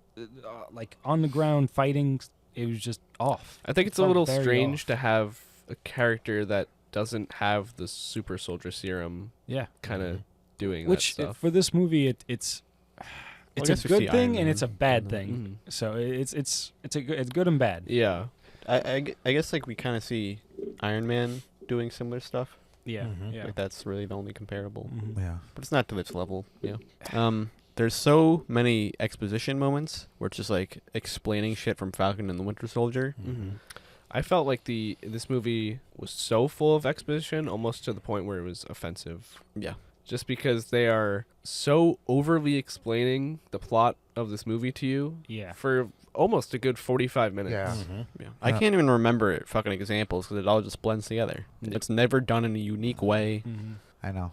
like on the ground fighting, it was just off. I think it's a Felt little very strange off. to have a character that doesn't have the super soldier serum Yeah, kind of doing which that stuff. for this movie, it's I a guess we good see thing Iron and it's a Man. bad thing. So it's good and bad. Yeah. I guess like we kind of see Iron Man doing similar stuff. Yeah, yeah. Like that's really the only comparable. Yeah. But it's not to this level. Yeah. There's so many exposition moments where it's just like explaining shit from Falcon and the Winter Soldier. I felt like this movie was so full of exposition, almost to the point where it was offensive. Yeah. Just because they are so overly explaining the plot of this movie to you Yeah. for almost a good 45 minutes. Yeah. Yeah. I can't even remember fucking examples because it all just blends together. Yeah. It's never done in a unique way. I know.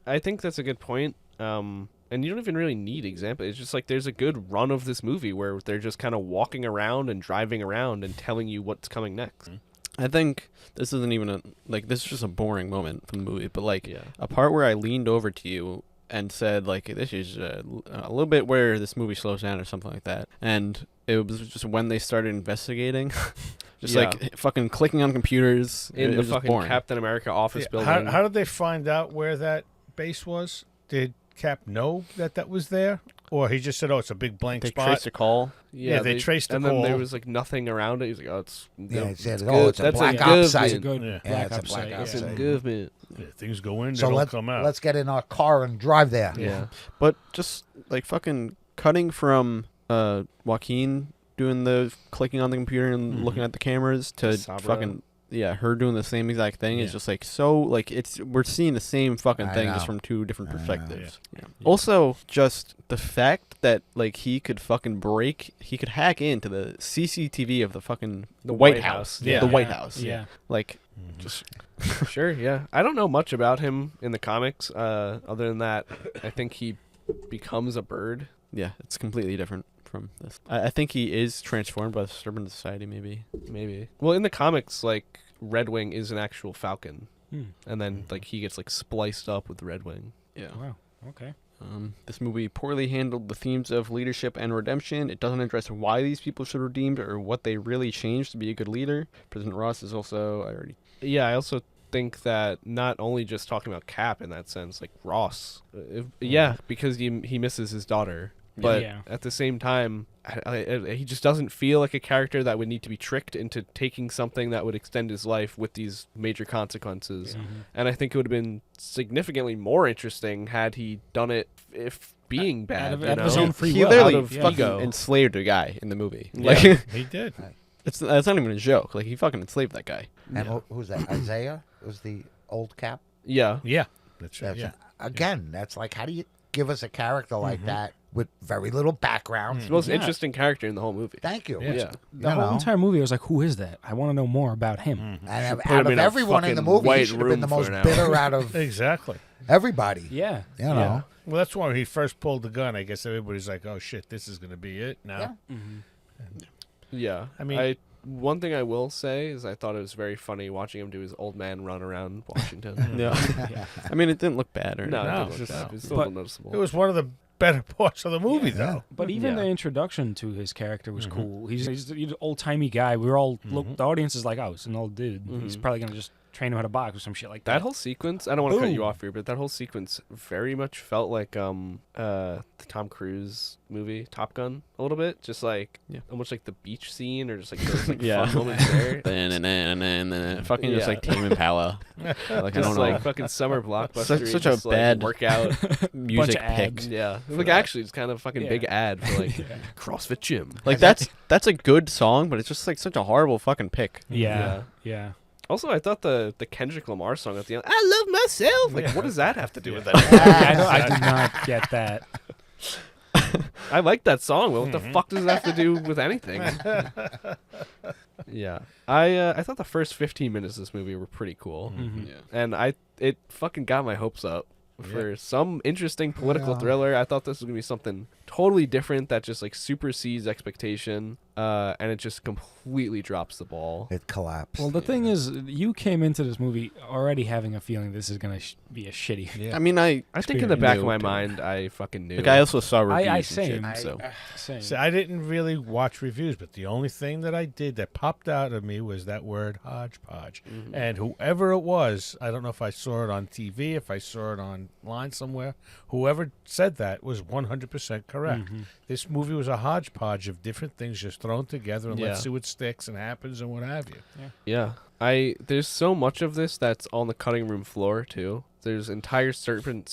I think that's a good point. And you don't even really need examples. It's just like there's a good run of this movie where they're just kind of walking around and driving around and telling you what's coming next. I think this isn't even this is just a boring moment from the movie, but like Yeah. a part where I leaned over to you and said like this is a little bit where this movie slows down or something like that, and it was just when they started investigating, just Yeah. like fucking clicking on computers In it the was just fucking boring. Captain America office building. How did they find out where that base was? Did Cap know that was there? Or he just said, oh, it's a big blank They spot? traced a call. Yeah, they traced the and then there call. was like nothing around it. He's like, oh, it's Yeah, it said, it's oh, it's a That's black government. ops site. It's a good Yeah. black it's a ops black site. ops yeah. site. Government. Yeah, things go in, they So don't come out. let's get in our car and drive there. Yeah. But just like fucking cutting from Joaquin doing the clicking on the computer and looking at the cameras to Sabra. fucking her doing the same exact thing is Yeah. just like so like we're seeing the same fucking I thing know. just from two different I know. perspectives. Yeah. Also, just the fact that like he could hack into the CCTV of the fucking The White White House. House. Yeah. The White Yeah. House. Yeah. Like just Sure, yeah. I don't know much about him in the comics. Other than that, I think he becomes a bird. yeah, it's completely different from this. I think he is transformed by the Serpent Society maybe. Maybe. Well, in the comics, like Red Wing is an actual Falcon, Hmm. and then like he gets like spliced up with Red Wing. Yeah. Wow. Okay. This movie poorly handled the themes of leadership and redemption. It doesn't address why these people should redeemed or what they really changed to be a good leader. President Ross is also Yeah, I also think that not only just talking about Cap in that sense, like Ross, yeah, because he misses his daughter, but Yeah. at the same time, he just doesn't feel like a character that would need to be tricked into taking something that would extend his life with these major consequences. And I think it would have been significantly more interesting had he done it if being bad. out you of know? his own free he will. literally Out of fucking ego. enslaved a guy in the movie. Yeah. Like He did. it's not even a joke. Like he fucking enslaved that guy. And who's that? Isaiah was the old Cap. Yeah. Yeah. That's right. That's Yeah. Again, that's like, how do you give us a character like that with very little background? It's the most Yeah. interesting character in the whole movie. Thank you. Yeah. Yeah. The You whole know. entire movie, I was like, "Who is that? I want to know more about him." And put him out of in a everyone in the fucking movie, he white should have been the room most for an hour. bitter out of Exactly. everybody. Yeah. You know. Yeah. Well, that's why when he first pulled the gun, I guess everybody's like, oh, shit, this is going to be it now. Yeah. Yeah. I mean- one thing I will say is I thought it was very funny watching him do his old man run around Washington. Yeah. I mean, it didn't look bad or No, No, it it's didn't look just- bad. It's still but- noticeable. It was one of the better parts of the movie, though. But even Yeah. the introduction to his character was cool. He's an old timey guy. We were all look. The audience is like, "Oh, it's an old dude. He's probably gonna just train him how to box or some shit like that. That whole sequence, I don't want to cut you Boom. off here, but that whole sequence very much felt like the Tom Cruise movie Top Gun a little bit, just like almost like the beach scene or just like those like fun moments there. Then fucking just like Tame Impala. Like I Just don't know. like fucking summer blockbuster. Such a just, like, bad workout. music of pick. ads. Yeah, like actually, it's kind of a fucking big ad for like Yeah. CrossFit gym. Like that's a good song, but it's just like such a horrible fucking pick. Yeah. Also, I thought the Kendrick Lamar song at the end, "I love myself." Like, what does that have to do with that? I do not get that. I like that song. Well, what the fuck does it have to do with anything? Yeah, I thought the first 15 minutes of this movie were pretty cool, Yeah. and it fucking got my hopes up for some interesting political thriller. I thought this was gonna be something totally different that just like supersedes expectation, and it just completely drops the ball. It collapsed. Well, the thing is, you came into this movie already having a feeling this is going to be a shitty. Yeah. I mean, I I think in the back of my Knew. mind, I fucking knew. like I also saw reviews I and same. shit, so Same. So I didn't really watch reviews, but the only thing that I did that popped out of me was that word hodgepodge. And whoever it was, I don't know if I saw it on TV, if I saw it online somewhere, whoever said that was 100% correct. This movie was a hodgepodge of different things just thrown together, and Yeah. let's see what sticks and happens and what have you. Yeah. There's so much of this that's on the cutting room floor too. There's entire Serpent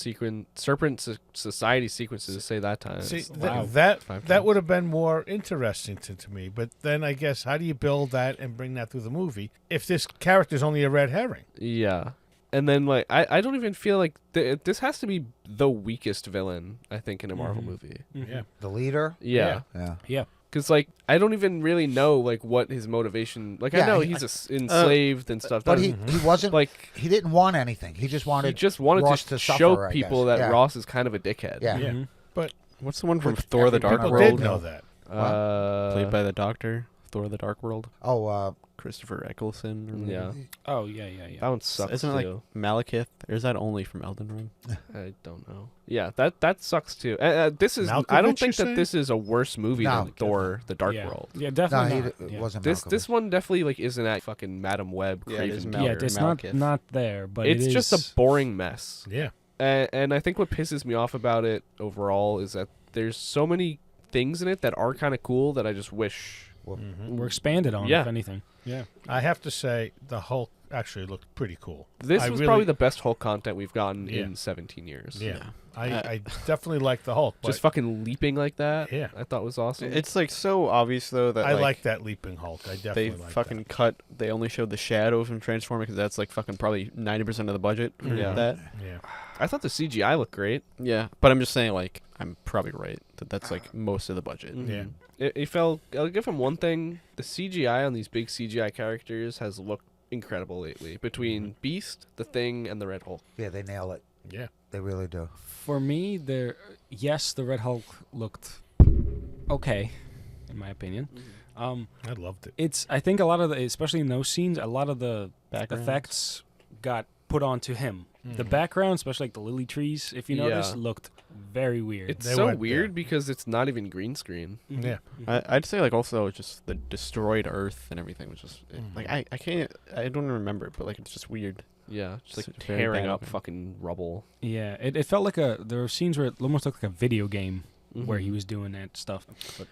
Society sequences to say that time. See, Wow. that Five that times. would have been more interesting to me. But then I guess, how do you build that and bring that through the movie if this character's only a red herring? Yeah. And then like I don't even feel like this has to be the weakest villain I think in a Marvel movie. Yeah. the leader. Yeah. Yeah. Yeah. Cuz like I don't even really know like what his motivation. Like I Yeah, know he- he's enslaved and stuff. But That- he wasn't. like He didn't want anything. He just wanted. he just wanted Ross to suffer, show I people guess. that Yeah. Ross is kind of a dickhead. Yeah. Yeah. But what's the one from Which Thor: The everybody Dark people World? did know that. Played by the Doctor, Thor: The Dark World, Oh, Christopher Eccleston. Or Yeah. Oh, yeah. That one sucks Isn't it too. like Malekith? Or is that only from Elden Ring? I don't know. Yeah, that sucks too. This is. I Malkovich, don't you think that say? this is a worse movie No. than Thor: The Dark yeah. World. Yeah, no, definitely he not. Yeah. wasn't. This Malkovich. one definitely like isn't at fucking Madam Web Yeah, it is craven. Mal- Yeah, or it's Malekith. not there, but It's it is just a boring mess. Yeah. And I think what pisses me off about it overall is that there's so many things in it that are kind of cool that I just wish. We're expanded on, Yeah. if anything. Yeah. I have to say, the Hulk actually looked pretty cool. This I was really- probably the best Hulk content we've gotten Yeah. in 17 years. Yeah. I definitely like the Hulk. But Just fucking leaping like that. Yeah. I thought was awesome. It's like so obvious though that I like that leaping Hulk. I they definitely like fucking cut. They only showed the shadow from transforming because that's like fucking probably 90% of the budget for Yeah. that. that. Yeah. I thought the CGI looked great. Yeah, but I'm just saying like I'm probably right that that's like most of the budget. Yeah. It felt. I'll give him one thing. The CGI on these big CGI characters has looked incredible lately. Between Beast, the Thing, and the Red Hulk. Yeah, they nail it. Yeah. They really do. For me, yes, the Red Hulk looked okay, in my opinion. I loved it. It's I think a lot of the, especially in those scenes, a lot of the Backgrounds. effects got put onto him. The background, especially like the lily trees, if you notice, Yeah. looked very weird. It's They so went weird there. because it's not even green screen. Yeah. I'd say like also just the destroyed Earth and everything was just like I can't I don't remember it, but like it's just weird. Yeah, just like It's very tearing bad up looking. fucking rubble. Yeah, it felt like there were scenes where it almost looked like a video game where he was doing that stuff. But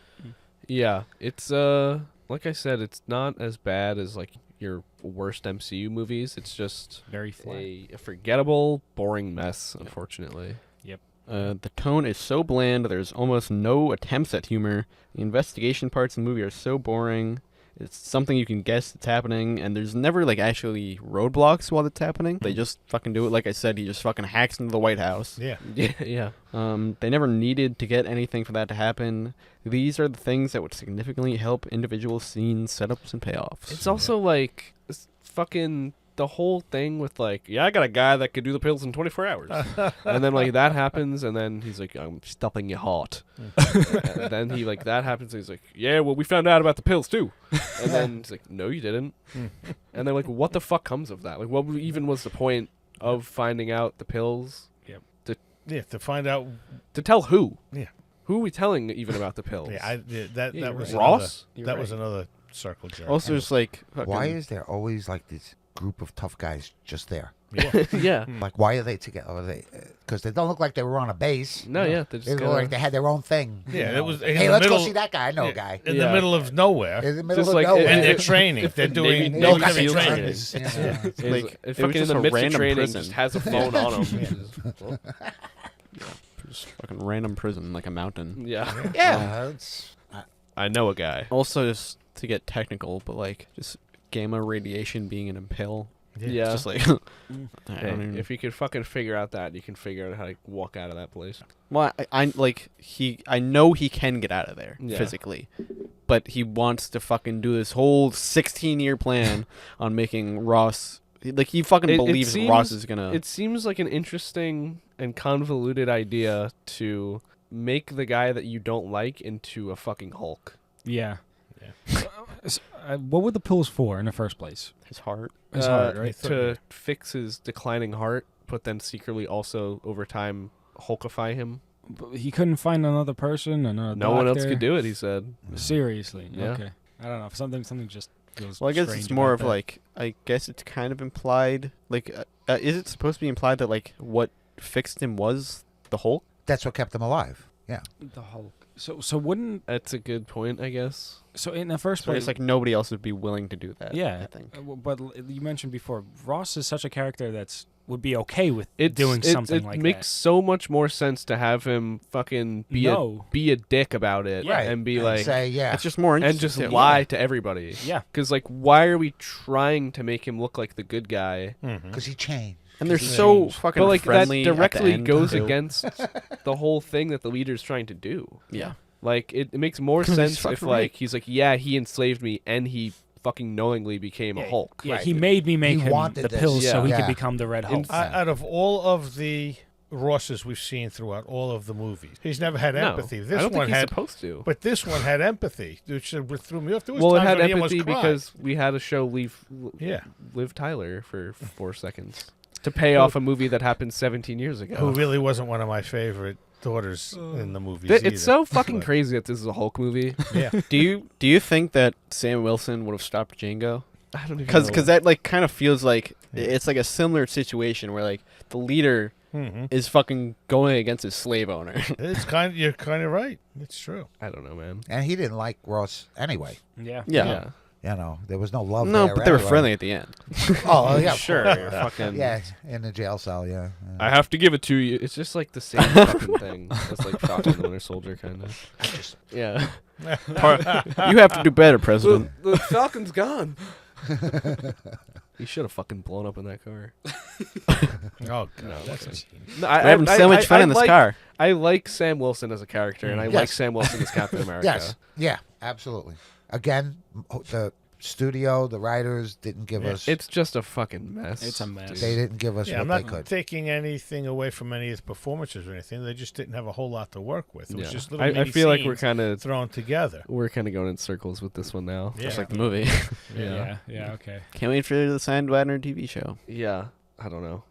Yeah, it's like I said, it's not as bad as like your worst MCU movies. It's just very flat. a forgettable, boring mess, unfortunately. The tone is so bland. There's almost no attempts at humor. The investigation parts in the movie are so boring. It's something you can guess it's happening, and there's never like actually roadblocks while it's happening. They just fucking do it. Like I said, he just fucking hacks into the White House. Yeah. Yeah. They never needed to get anything for that to happen. These are the things that would significantly help individual scenes, setups, and payoffs. It's also like fucking the whole thing with like, yeah, I got a guy that could do the pills in 24 hours. And then like that happens and then he's like, I'm stopping your heart. And then he like that happens and he's like, yeah, well we found out about the pills too. And then he's like, no you didn't. And then like what the fuck comes of that? Like what even was the point of finding out the pills? Yeah. To find out. To tell who? Yeah. Who are we telling even about the pills? Yeah. That you're was right. Ross? That was another circle jerk. also just like fucking, Why is there always like this group of tough guys just there. Yeah. Like, why are they together? Are they? Because they don't look like they were on a base. No, yeah. They They just look kinda, like they had their own thing. Yeah, you it know. was in Hey, the let's middle, go see that guy. I know a guy. in Yeah. the middle of nowhere. In the middle Just of like- nowhere. And they're training. They're doing Navy no military SEAL training. training. Yeah. It's Like, like, it was fucking in just the a midst of random training, prison. just has a phone on him. Well, Just fucking random prison, like a mountain. yeah. Yeah, it's, I know a guy. Also, just to get technical, but like just gamma radiation being in a pill. Yeah. It's just like I Hey, don't even, if you could fucking figure out that, you can figure out how to walk out of that place. well, I like I know he can get out of there Yeah. physically, but he wants to fucking do this whole 16-year plan on making Ross. Like he fucking believes Ross is gonna. It seems like an interesting and convoluted idea to make the guy that you don't like into a fucking Hulk. Yeah. What were the pills for in the first place? his heart. His heart, right? To fix his declining heart, but then secretly also over time Hulkify him. But he couldn't find another person, another No one else doctor? could do it, he said. Seriously. Yeah. Okay. I don't know. Something just feels Well, I guess strange it's more about of that. like, I guess it's kind of implied. Like, is it supposed to be implied that like what fixed him was the Hulk? that's what kept him alive. Yeah. the Hulk. So wouldn't That's a good point, I guess. so in the first So place it's like nobody else would be willing to do that. yeah. I think. But you mentioned before Ross is such a character that's would be okay with It's, doing something it like makes so much more sense to have him fucking be No. a dick about it Yeah. and be And like say, yeah. It's just more and interesting. just too. lie to everybody. that. Yeah. Because like, why are we trying to make him look like the good guy? Because he changed. And they're He so changed. fucking But like that friendly. at the directly end, goes too. against the whole thing that the leader's trying to do. Yeah. Like it makes more 'Cause he's sense if fucking like right. he's like, yeah, he enslaved me and he fucking knowingly became a Hulk. Yeah, Right. he made me make He him wanted the this. pills so he Yeah. could become the Red Hulk. Out of all of the Rosses we've seen throughout all of the movies, he's never had No, empathy. I This don't one think he's had, supposed to. but this one had empathy, which threw me off. There was Well, it times had when he almost empathy cried. because we had a show Yeah. Liv Tyler for 4 seconds to pay off a movie that happened 17 years ago. who really wasn't one of my favorite daughters in the movies. It's either. so fucking But, crazy that this is a Hulk movie. Yeah. Do you think that Sam Wilson would have stopped Django? I don't even Because know. that like kind of feels like Yeah. it's like a similar situation where like the leader Mm-hmm. is fucking going against his slave owner. It's you're kind of right. It's true. I don't know, man. And he didn't like Ross anyway. Yeah. Yeah. You know, there was no love No, there. but they were anyway. friendly at the end. Oh, yeah. Sure. Fucking. Yeah, in the jail cell, yeah. I have to give it to you. It's just like the same fucking thing. It's like Falcon and the Winter Soldier, kind of. Yeah. You have to do better, President. The Falcon's gone. He should have fucking blown up in that car. Oh, God. No, That's okay. a, No, We're having so much fun in this like, car. I like Sam Wilson as a character, and I like Yes. Sam Wilson as Captain America. Yes. Yeah, absolutely. Again, the studio, the writers didn't give Yeah. us. It's just a fucking mess. It's a mess. They didn't give us yeah, I'm what they not could. taking anything away from any of his performances or anything. They just didn't have a whole lot to work with. It was Yeah. just little I mini feel like we're scenes kind of thrown together. going in circles with this one now. Yeah. Just like the movie. Yeah. Okay. Can't wait for the Sidewinder TV show. Yeah, I don't know.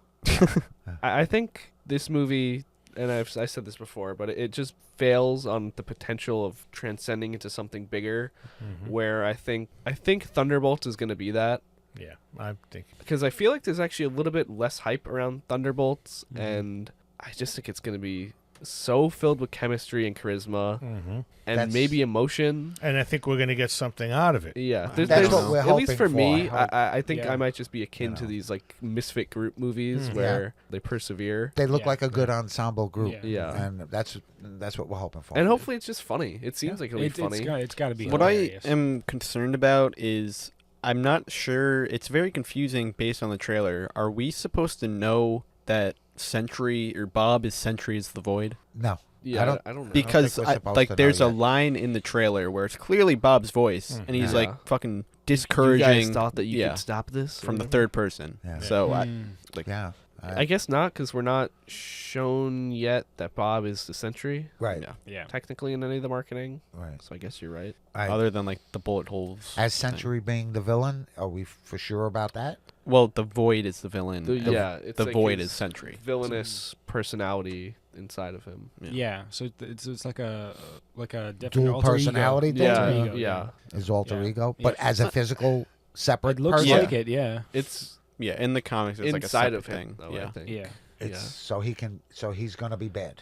I think this movie, and I said this before, but it just fails on the potential of transcending into something bigger. Mm-hmm. Where I think Thunderbolt is going to be that, Yeah, I think. because I feel like there's actually a little bit less hype around Thunderbolts, Mhm. and I just think it's going to be so filled with chemistry and charisma Mm-hmm. and That's- maybe emotion. And I think we're going to get something out of it. Yeah, That's what we're at least hoping for me, for. I think Yeah. I might just be akin You to know. these like misfit group movies Mm. where they persevere. They look Yeah. like a good ensemble group. Yeah. Yeah. And that's what we're hoping for. And hopefully it's just funny. It seems like it'll be funny. It's got to be. What hilarious. I am concerned about is I'm not sure. It's very confusing based on the trailer. Are we supposed to know that Sentry or Bob is Sentry is the Void? No. Yeah, don't- I don't know. Because we're supposed like to know there's a yet. line in the trailer where it's clearly Bob's voice, and he's Yeah. like fucking you discouraging guys thought that you yeah, could stop this from the or- third person. Yeah. So I, Mm. like Yeah. I guess not, because we're not shown yet that Bob is the Sentry Right. yeah. Yeah. technically in any of the marketing. Right. So I guess you're right. Other than like the bullet holes. As thing. Century being the villain, are we for sure about that? Well, the Void is the villain. It's the like Void his is Sentry. villainous personality inside of him. Yeah. So it's like a different Dual alter personality ego. thing? Yeah, Alter ego, yeah. His alter Yeah. ego, Yeah. but as a physical separate It looks person. like it. Yeah. It's Yeah, in the comics, it's like a inside separate of him, thing. though, Yeah. I think. Yeah. It's Yeah. so he's gonna be bad.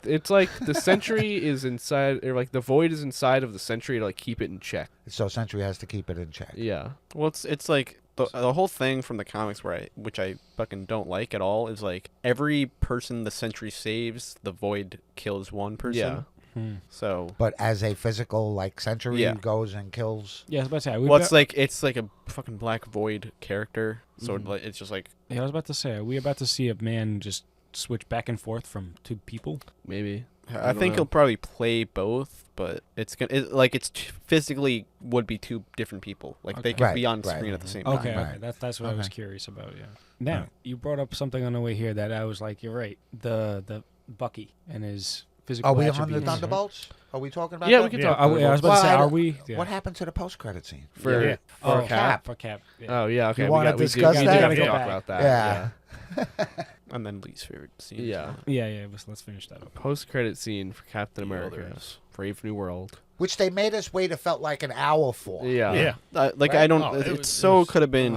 It's like the Sentry is inside, or like the Void is inside of the Sentry to like keep it in check. So Sentry has to keep it in check. Yeah. Well, it's like the whole thing from the comics which I fucking don't like at all is like every person the Sentry saves, the Void kills one person. Yeah. So But as a physical like Sentry Yeah. goes and kills. Yeah, I was about to say. well, it's like a fucking Black Void character. So Mhm. like, it's just like Yeah, I was about to say. Are we about to see a man just switch back and forth from two people? Maybe. I don't think know. he'll probably play both, but it's physically would be two different people. Like they Okay. could Right, be on right. screen at the same Okay, time. okay. That's what I was Okay. curious about. Yeah. Now Right. you brought up something on the way here that I was like, you're right. The Bucky and his physical Are we on the attributes. Thunderbolts? Are we talking about Yeah, that? we can Yeah. talk. I was about to say, Well, I are don't- we? Yeah. What happened to the post-credit scene? For Yeah. Oh, Cap. For Cap. Yeah. Oh yeah. Okay. You we wanna got- we do- discuss we that? do Gotta have to go talk back. about that. Yeah. And then least favorite scene. Yeah. Yeah. Let's finish that up. Post-credit scene for Captain The America, others. Brave New World. Which they made us wait. It felt like an hour for. Yeah. Yeah. Like Right? I don't. Oh, it it was- so it was- could have been.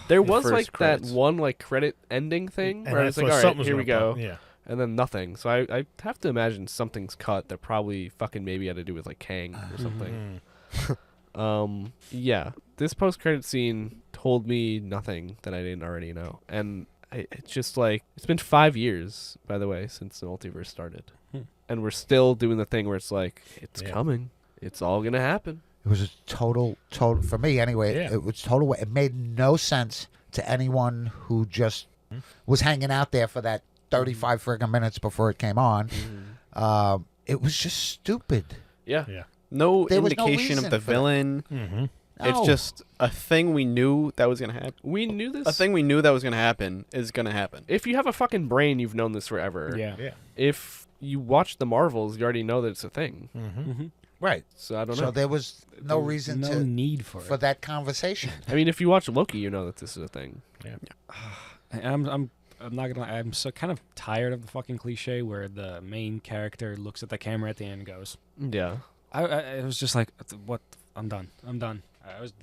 There the was first like credits. that one like credit ending thing And where I I was like, thought all right, something was here we gonna go, pop. Yeah. and then nothing. So I have to imagine something's cut that probably fucking maybe had to do with like Kang or something. Yeah, this post-credit scene told me nothing that I didn't already know, and it's just like it's been 5 years, by the way, since the multiverse started, and we're still doing the thing where it's like it's Yeah. coming, it's all gonna happen. It was a total for me anyway. Yeah. It was total. It made no sense to anyone who just was hanging out there for that 35 friggin' minutes before it came on. It was just stupid. Yeah, Yeah. No There was no indication of reason the for that. villain. Mm-hmm. It's No. just a thing we knew that was gonna happen. we knew this. A thing we knew that was gonna happen is gonna happen. If you have a fucking brain, you've known this forever. Yeah. Yeah. If you watch the Marvels, you already know that it's a thing. Mm-hmm. Right. So I don't So know. there was no reason no to need for it. that conversation. I mean, if you watch Loki, you know that this is a thing. And I'm not gonna lie, I'm so kind of tired of the fucking cliche where the main character looks at the camera at the end and goes, Yeah. it was just like, what? I'm done.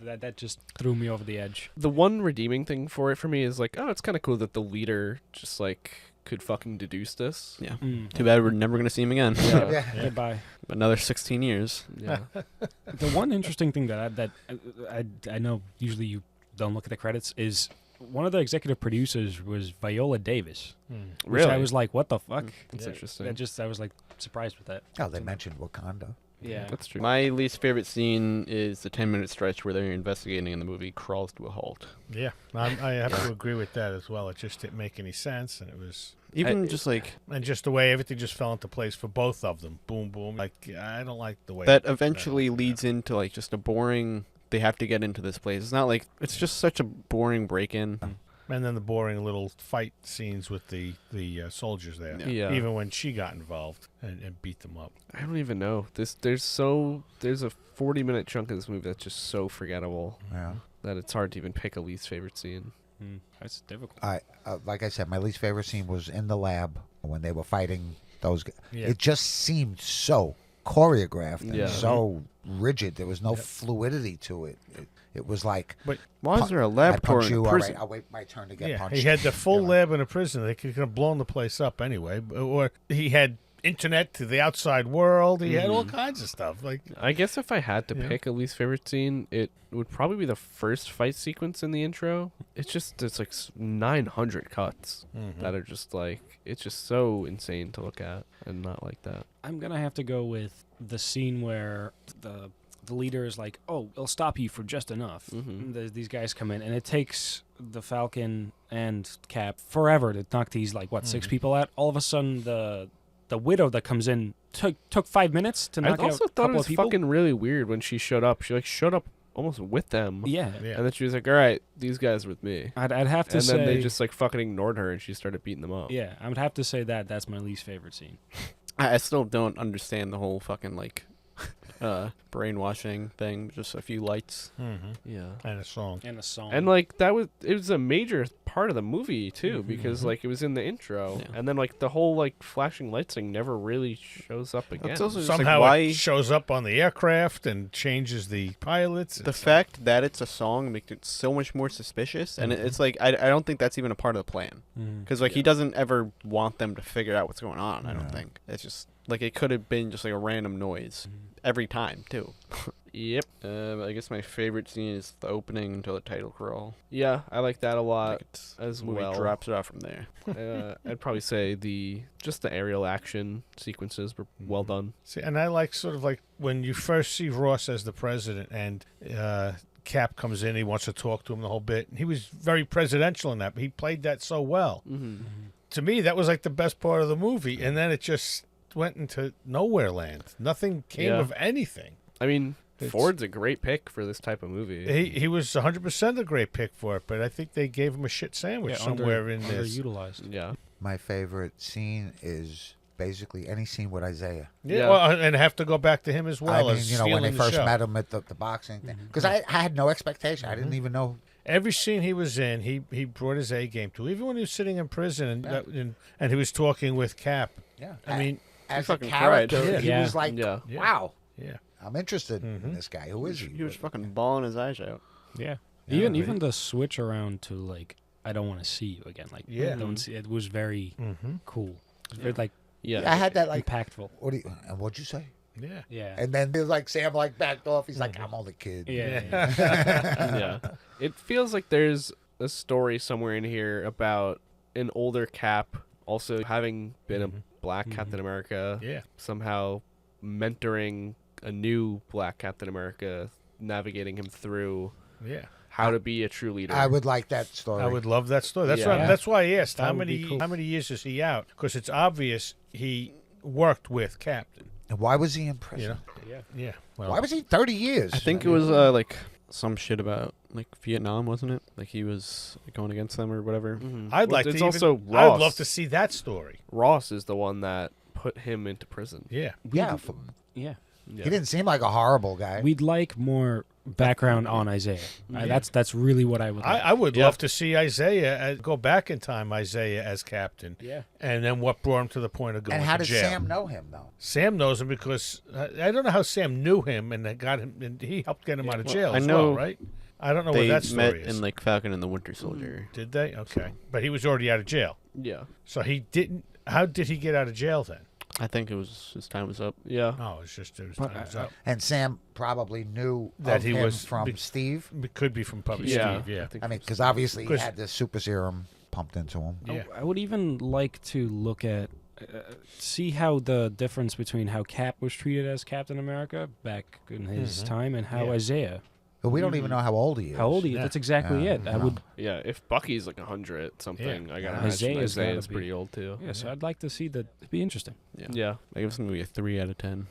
That just threw me over the edge. The one redeeming thing for it for me is like, oh, it's kind of cool that the leader just like could fucking deduce this. Yeah. Mm. Too bad we're never gonna see him again. Yeah. Yeah. Goodbye. Another 16 years. Yeah. The one interesting thing that I know usually you don't look at the credits is one of the executive producers was Viola Davis. Which Really? I was like, what the fuck? That's Yeah. interesting. I was like surprised with that. Oh, they mentioned Wakanda. Yeah. That's true. My least favorite scene is the 10-minute stretch where they're investigating and the movie crawls to a halt. Yeah. I have to agree with that as well. It just didn't make any sense, and it was. Even just like And just the way everything just fell into place for both of them. Boom, boom. Like, I don't like the way. that eventually leads into like just a boring. They have to get into this place. It's not like it's just such a boring break-in. And then the boring little fight scenes with the soldiers there. Yeah. Even when she got involved and beat them up. I don't even know. There's a 40-minute chunk of this movie that's just so forgettable Yeah. that it's hard to even pick a least favorite scene. That's difficult. Like I said, my least favorite scene was in the lab when they were fighting those guys. Yeah. It just seemed so choreographed and Yeah. so rigid. There was no fluidity to it. It was like, Why is there a I laboratory punch in you, a all right, prison? I'll wait my turn to get Yeah, punched. he had the full You know. lab in a prison. They could have blown the place up anyway. Or he had internet to the outside world. He had all kinds of stuff. Like, I guess if I had to Yeah. pick a least favorite scene, it would probably be the first fight sequence in the intro. It's like 900 cuts that are just like, it's just so insane to look at and not like that. I'm gonna have to go with the scene where the leader is like, "Oh, it'll stop you for just enough." Mhm. These guys come in, and it takes the Falcon and Cap forever to knock these like 6 people out. All of a sudden, the widow that comes in took 5 minutes to I knock out also a thought it couple was of people. fucking really weird when she showed up. She like showed up almost with them. Yeah, yeah. And then she was like, all right, these guys are with me. I'd have to And say. then they just like fucking ignored her and she started beating them up. Yeah, I would have to say that's my least favorite scene. I still don't understand the whole fucking like brainwashing thing. Just a few lights. Mm-hmm. Yeah. And a song. And the song. And like it was a major part of the movie too, because like it was in the intro, Yeah. and then like the whole like flashing lights thing never really shows up again. That's also just, like, Somehow why it shows up on the aircraft and changes the pilots. the It's fact that it's a song makes it so much more suspicious, and it's like I don't think that's even a part of the plan, because like he doesn't ever want them to figure out what's going on. I don't think it's just like it could have been just like a random noise every time too. Yep. I guess my favorite scene is the opening until the title crawl. Yeah, I like that a lot Like it's as the movie well. drops it off from there. I'd probably say just the aerial action sequences were well done. See, and I like sort of like when you first see Ross as the president and Cap comes in, he wants to talk to him the whole bit. He was very presidential in that, but he played that so well. To me, that was like the best part of the movie, and then it just went into nowhere land. Nothing came Yeah. of anything. I mean, It's- Ford's a great pick for this type of movie. He was 100% a great pick for it, but I think they gave him a shit sandwich somewhere in this. underutilized. Yeah. My favorite scene is basically any scene with Isaiah. Yeah, Yeah. well, and have to go back to him as well I mean, as you know, when they stealing the first show. met him at the boxing thing. Because I had no expectation. I didn't even know. Every scene he was in, he brought his A game to. Even when he was sitting in prison and he was talking with Cap. Yeah. I mean, as a fucking cried. character, he Yeah. was like, Yeah. wow, yeah. I'm interested in this guy. Who is he? He was fucking bawling his eyes out. Yeah. Yeah, even right. even the switch around to like I don't want to see you again. Like Yeah. don't see. It was very cool. It was very, like Yeah. I had that like, impactful. what do you, and what'd you say? Yeah. Yeah. And then there's like Sam like backed off. He's like, I'm only kid. yeah. Yeah. It feels like there's a story somewhere in here about an older Cap also having been a black Captain America, Yeah. somehow mentoring a new black Captain America, navigating him through Yeah. how to be a true leader. I would like that story. I would love that story. That's Yeah. why. That's why I asked That how would be many cool. how many years is he out? Because it's obvious he worked with Captain. And why was he in You prison? know. Yeah. Yeah. Well, Why was he 30 years? I think it was like some shit about like Vietnam, wasn't it? Like he was going against them or whatever. Mhm. I'd Well, like it's to. also even, Ross. I'd love to see that story. Ross is the one that put him into prison. Yeah. Yeah. Yeah. Yeah. He didn't seem like a horrible guy. We'd like more background on Isaiah. That's really what I would. Like. I would Yeah. love to see Isaiah go back in time. Isaiah as Captain. Yeah. And then what brought him to the point of going and how to did jail? Sam know him though? Sam knows him because I don't know how Sam knew him and that got him. And he helped get him out of jail. I as know well, right? I don't know They what that story met is. in like Falcon and the Winter Soldier. Did they? Okay, but he was already out of jail, Yeah. so he didn't. How did he get out of jail then? I think it was his time was up. Yeah. No, it's just it was, But, time's up. And Sam probably knew That of he him was from be- Steve. It could be from Puppy Yeah. Steve. Yeah. think I mean, so. because obviously he 'Cause- had the super serum pumped into him. Yeah. I would even like to look at, see how the difference between how Cap was treated as Captain America back in his time and how Yeah. Isaiah. But we don't even know how old he is. How old he is? Yeah. That's exactly Yeah, it. I no. would. Yeah, if Bucky's like 100 something, I gotta imagine Isaiah's gotta Isaiah's be- pretty old too. Yeah, so I'd like to see that. It'd be interesting. Yeah. I give this movie a 3 out of 10.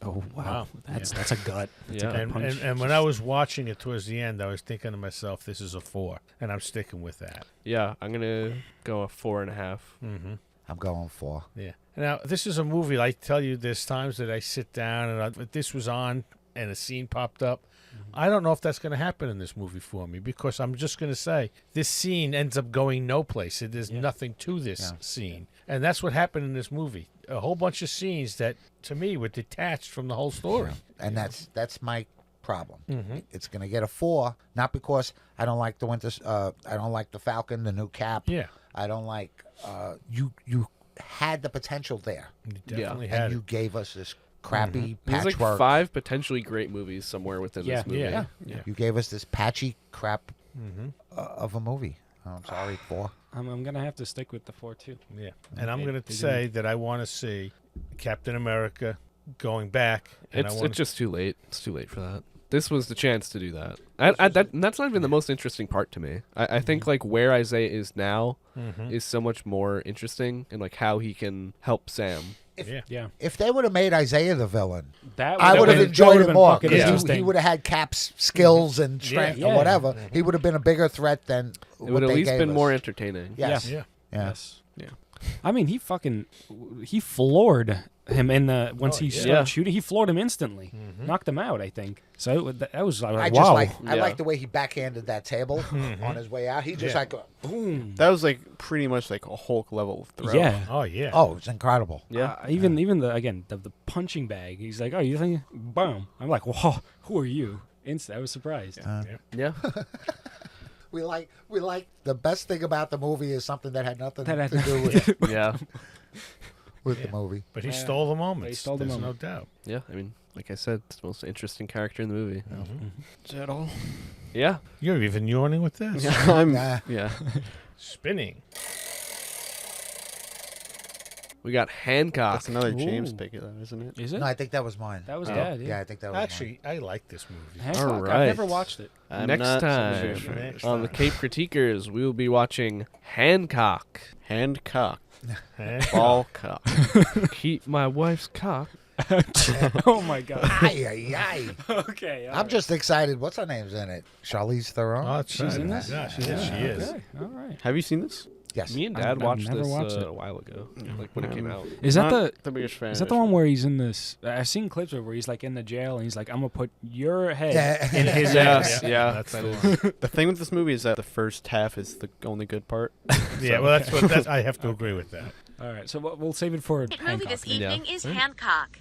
Oh Wow. that's a gut. That's Yeah. a gut And, punch. and when I was watching it towards the end, I was thinking to myself, "This is a 4," and I'm sticking with that. Yeah, I'm gonna go a 4.5. Mm-hmm. I'm going for. Yeah. Now, this is a movie. I tell you, there's times that I sit down and if this was on and a scene popped up. I don't know if that's going to happen in this movie for me because I'm just going to say this scene ends up going no place. There's nothing to this scene. And that's what happened in this movie. A whole bunch of scenes that, to me, were detached from the whole story. And that's my problem. Mm-hmm. It's going to get a 4, not because I don't like the I don't like the Falcon, the new Cap. Yeah. I don't like you had the potential there, You definitely and had you it. gave us this crappy There's like patchwork. 5 potentially great movies somewhere within Yeah. this movie. Yeah. You gave us this patchy crap Mm-hmm. of a movie. I'm sorry, 4. I'm gonna have to stick with the 4 too. Yeah. And I'm It- going it to say that I want to see Captain America going back. And It's just too late. It's too late for that. This was the chance to do that. And that's not even the most interesting part to me. I think like where Isaiah is now is so much more interesting and like how he can help Sam. Yeah, If they would have made Isaiah the villain, that I would have been- enjoyed that it would've more been fucking because interesting. he would have had Cap's skills and strength Yeah. or whatever. He would have been a bigger threat than It what would at they least gave been us. more entertaining. Yes. Yeah. Yeah. Yes. Yeah. I mean, he floored him in the once he yeah. started shooting, he floored him instantly, knocked him out. I think so. That was like, I wow. just like I Yeah. like the way he backhanded that table on his way out. He just Yeah. like boom. That was like pretty much like a Hulk level throw. Yeah. Oh yeah. Oh, it's incredible. Yeah. Even the punching bag. He's like, oh, you think? Boom. I'm like, whoa, who are you? I was surprised. Yeah. We like the best thing about the movie is something that had nothing That had to do with Yeah. the movie. But he stole the moment. He stole the There's moment. no doubt. Yeah. I mean, like I said, it's the most interesting character in the movie. Is that all? Yeah. You're even yawning with this. Yeah, I'm. Nah. Yeah. Spinning. We got Hancock. That's another James Ooh. pick, isn't it? Is it? No, I think that was mine. That was Oh. Dad. Yeah, I think that was Actually, I like this movie. Hancock. All I've right. never watched it. I'm Next not time so Next on the time. Cape Critiquers, we will be watching Hancock. Handcock. Eh? Ball cock. Keep my wife's cock. Oh my god. Ay, ay, ay. Okay. I'm just excited. What's her name's in it? Charlize Theron. Oh, that's She's right. in this? Yeah, she is. Okay. All right. Have you seen this? Yes. Me and I've- Dad I've watched never this watched it. a while ago, like when it came out. Is that Not the? biggest fan? Is that the one where he's in this? I've seen clips of it where he's like in the jail and he's like, "I'm gonna put your head Yeah. in his Yes, ass." yeah, That's that the is. one. The thing with this movie is that the first half is the only good part. Yeah, well, that's I have to agree with that. All right, so we'll save it for The movie Hancock. this Yeah. evening is Hancock.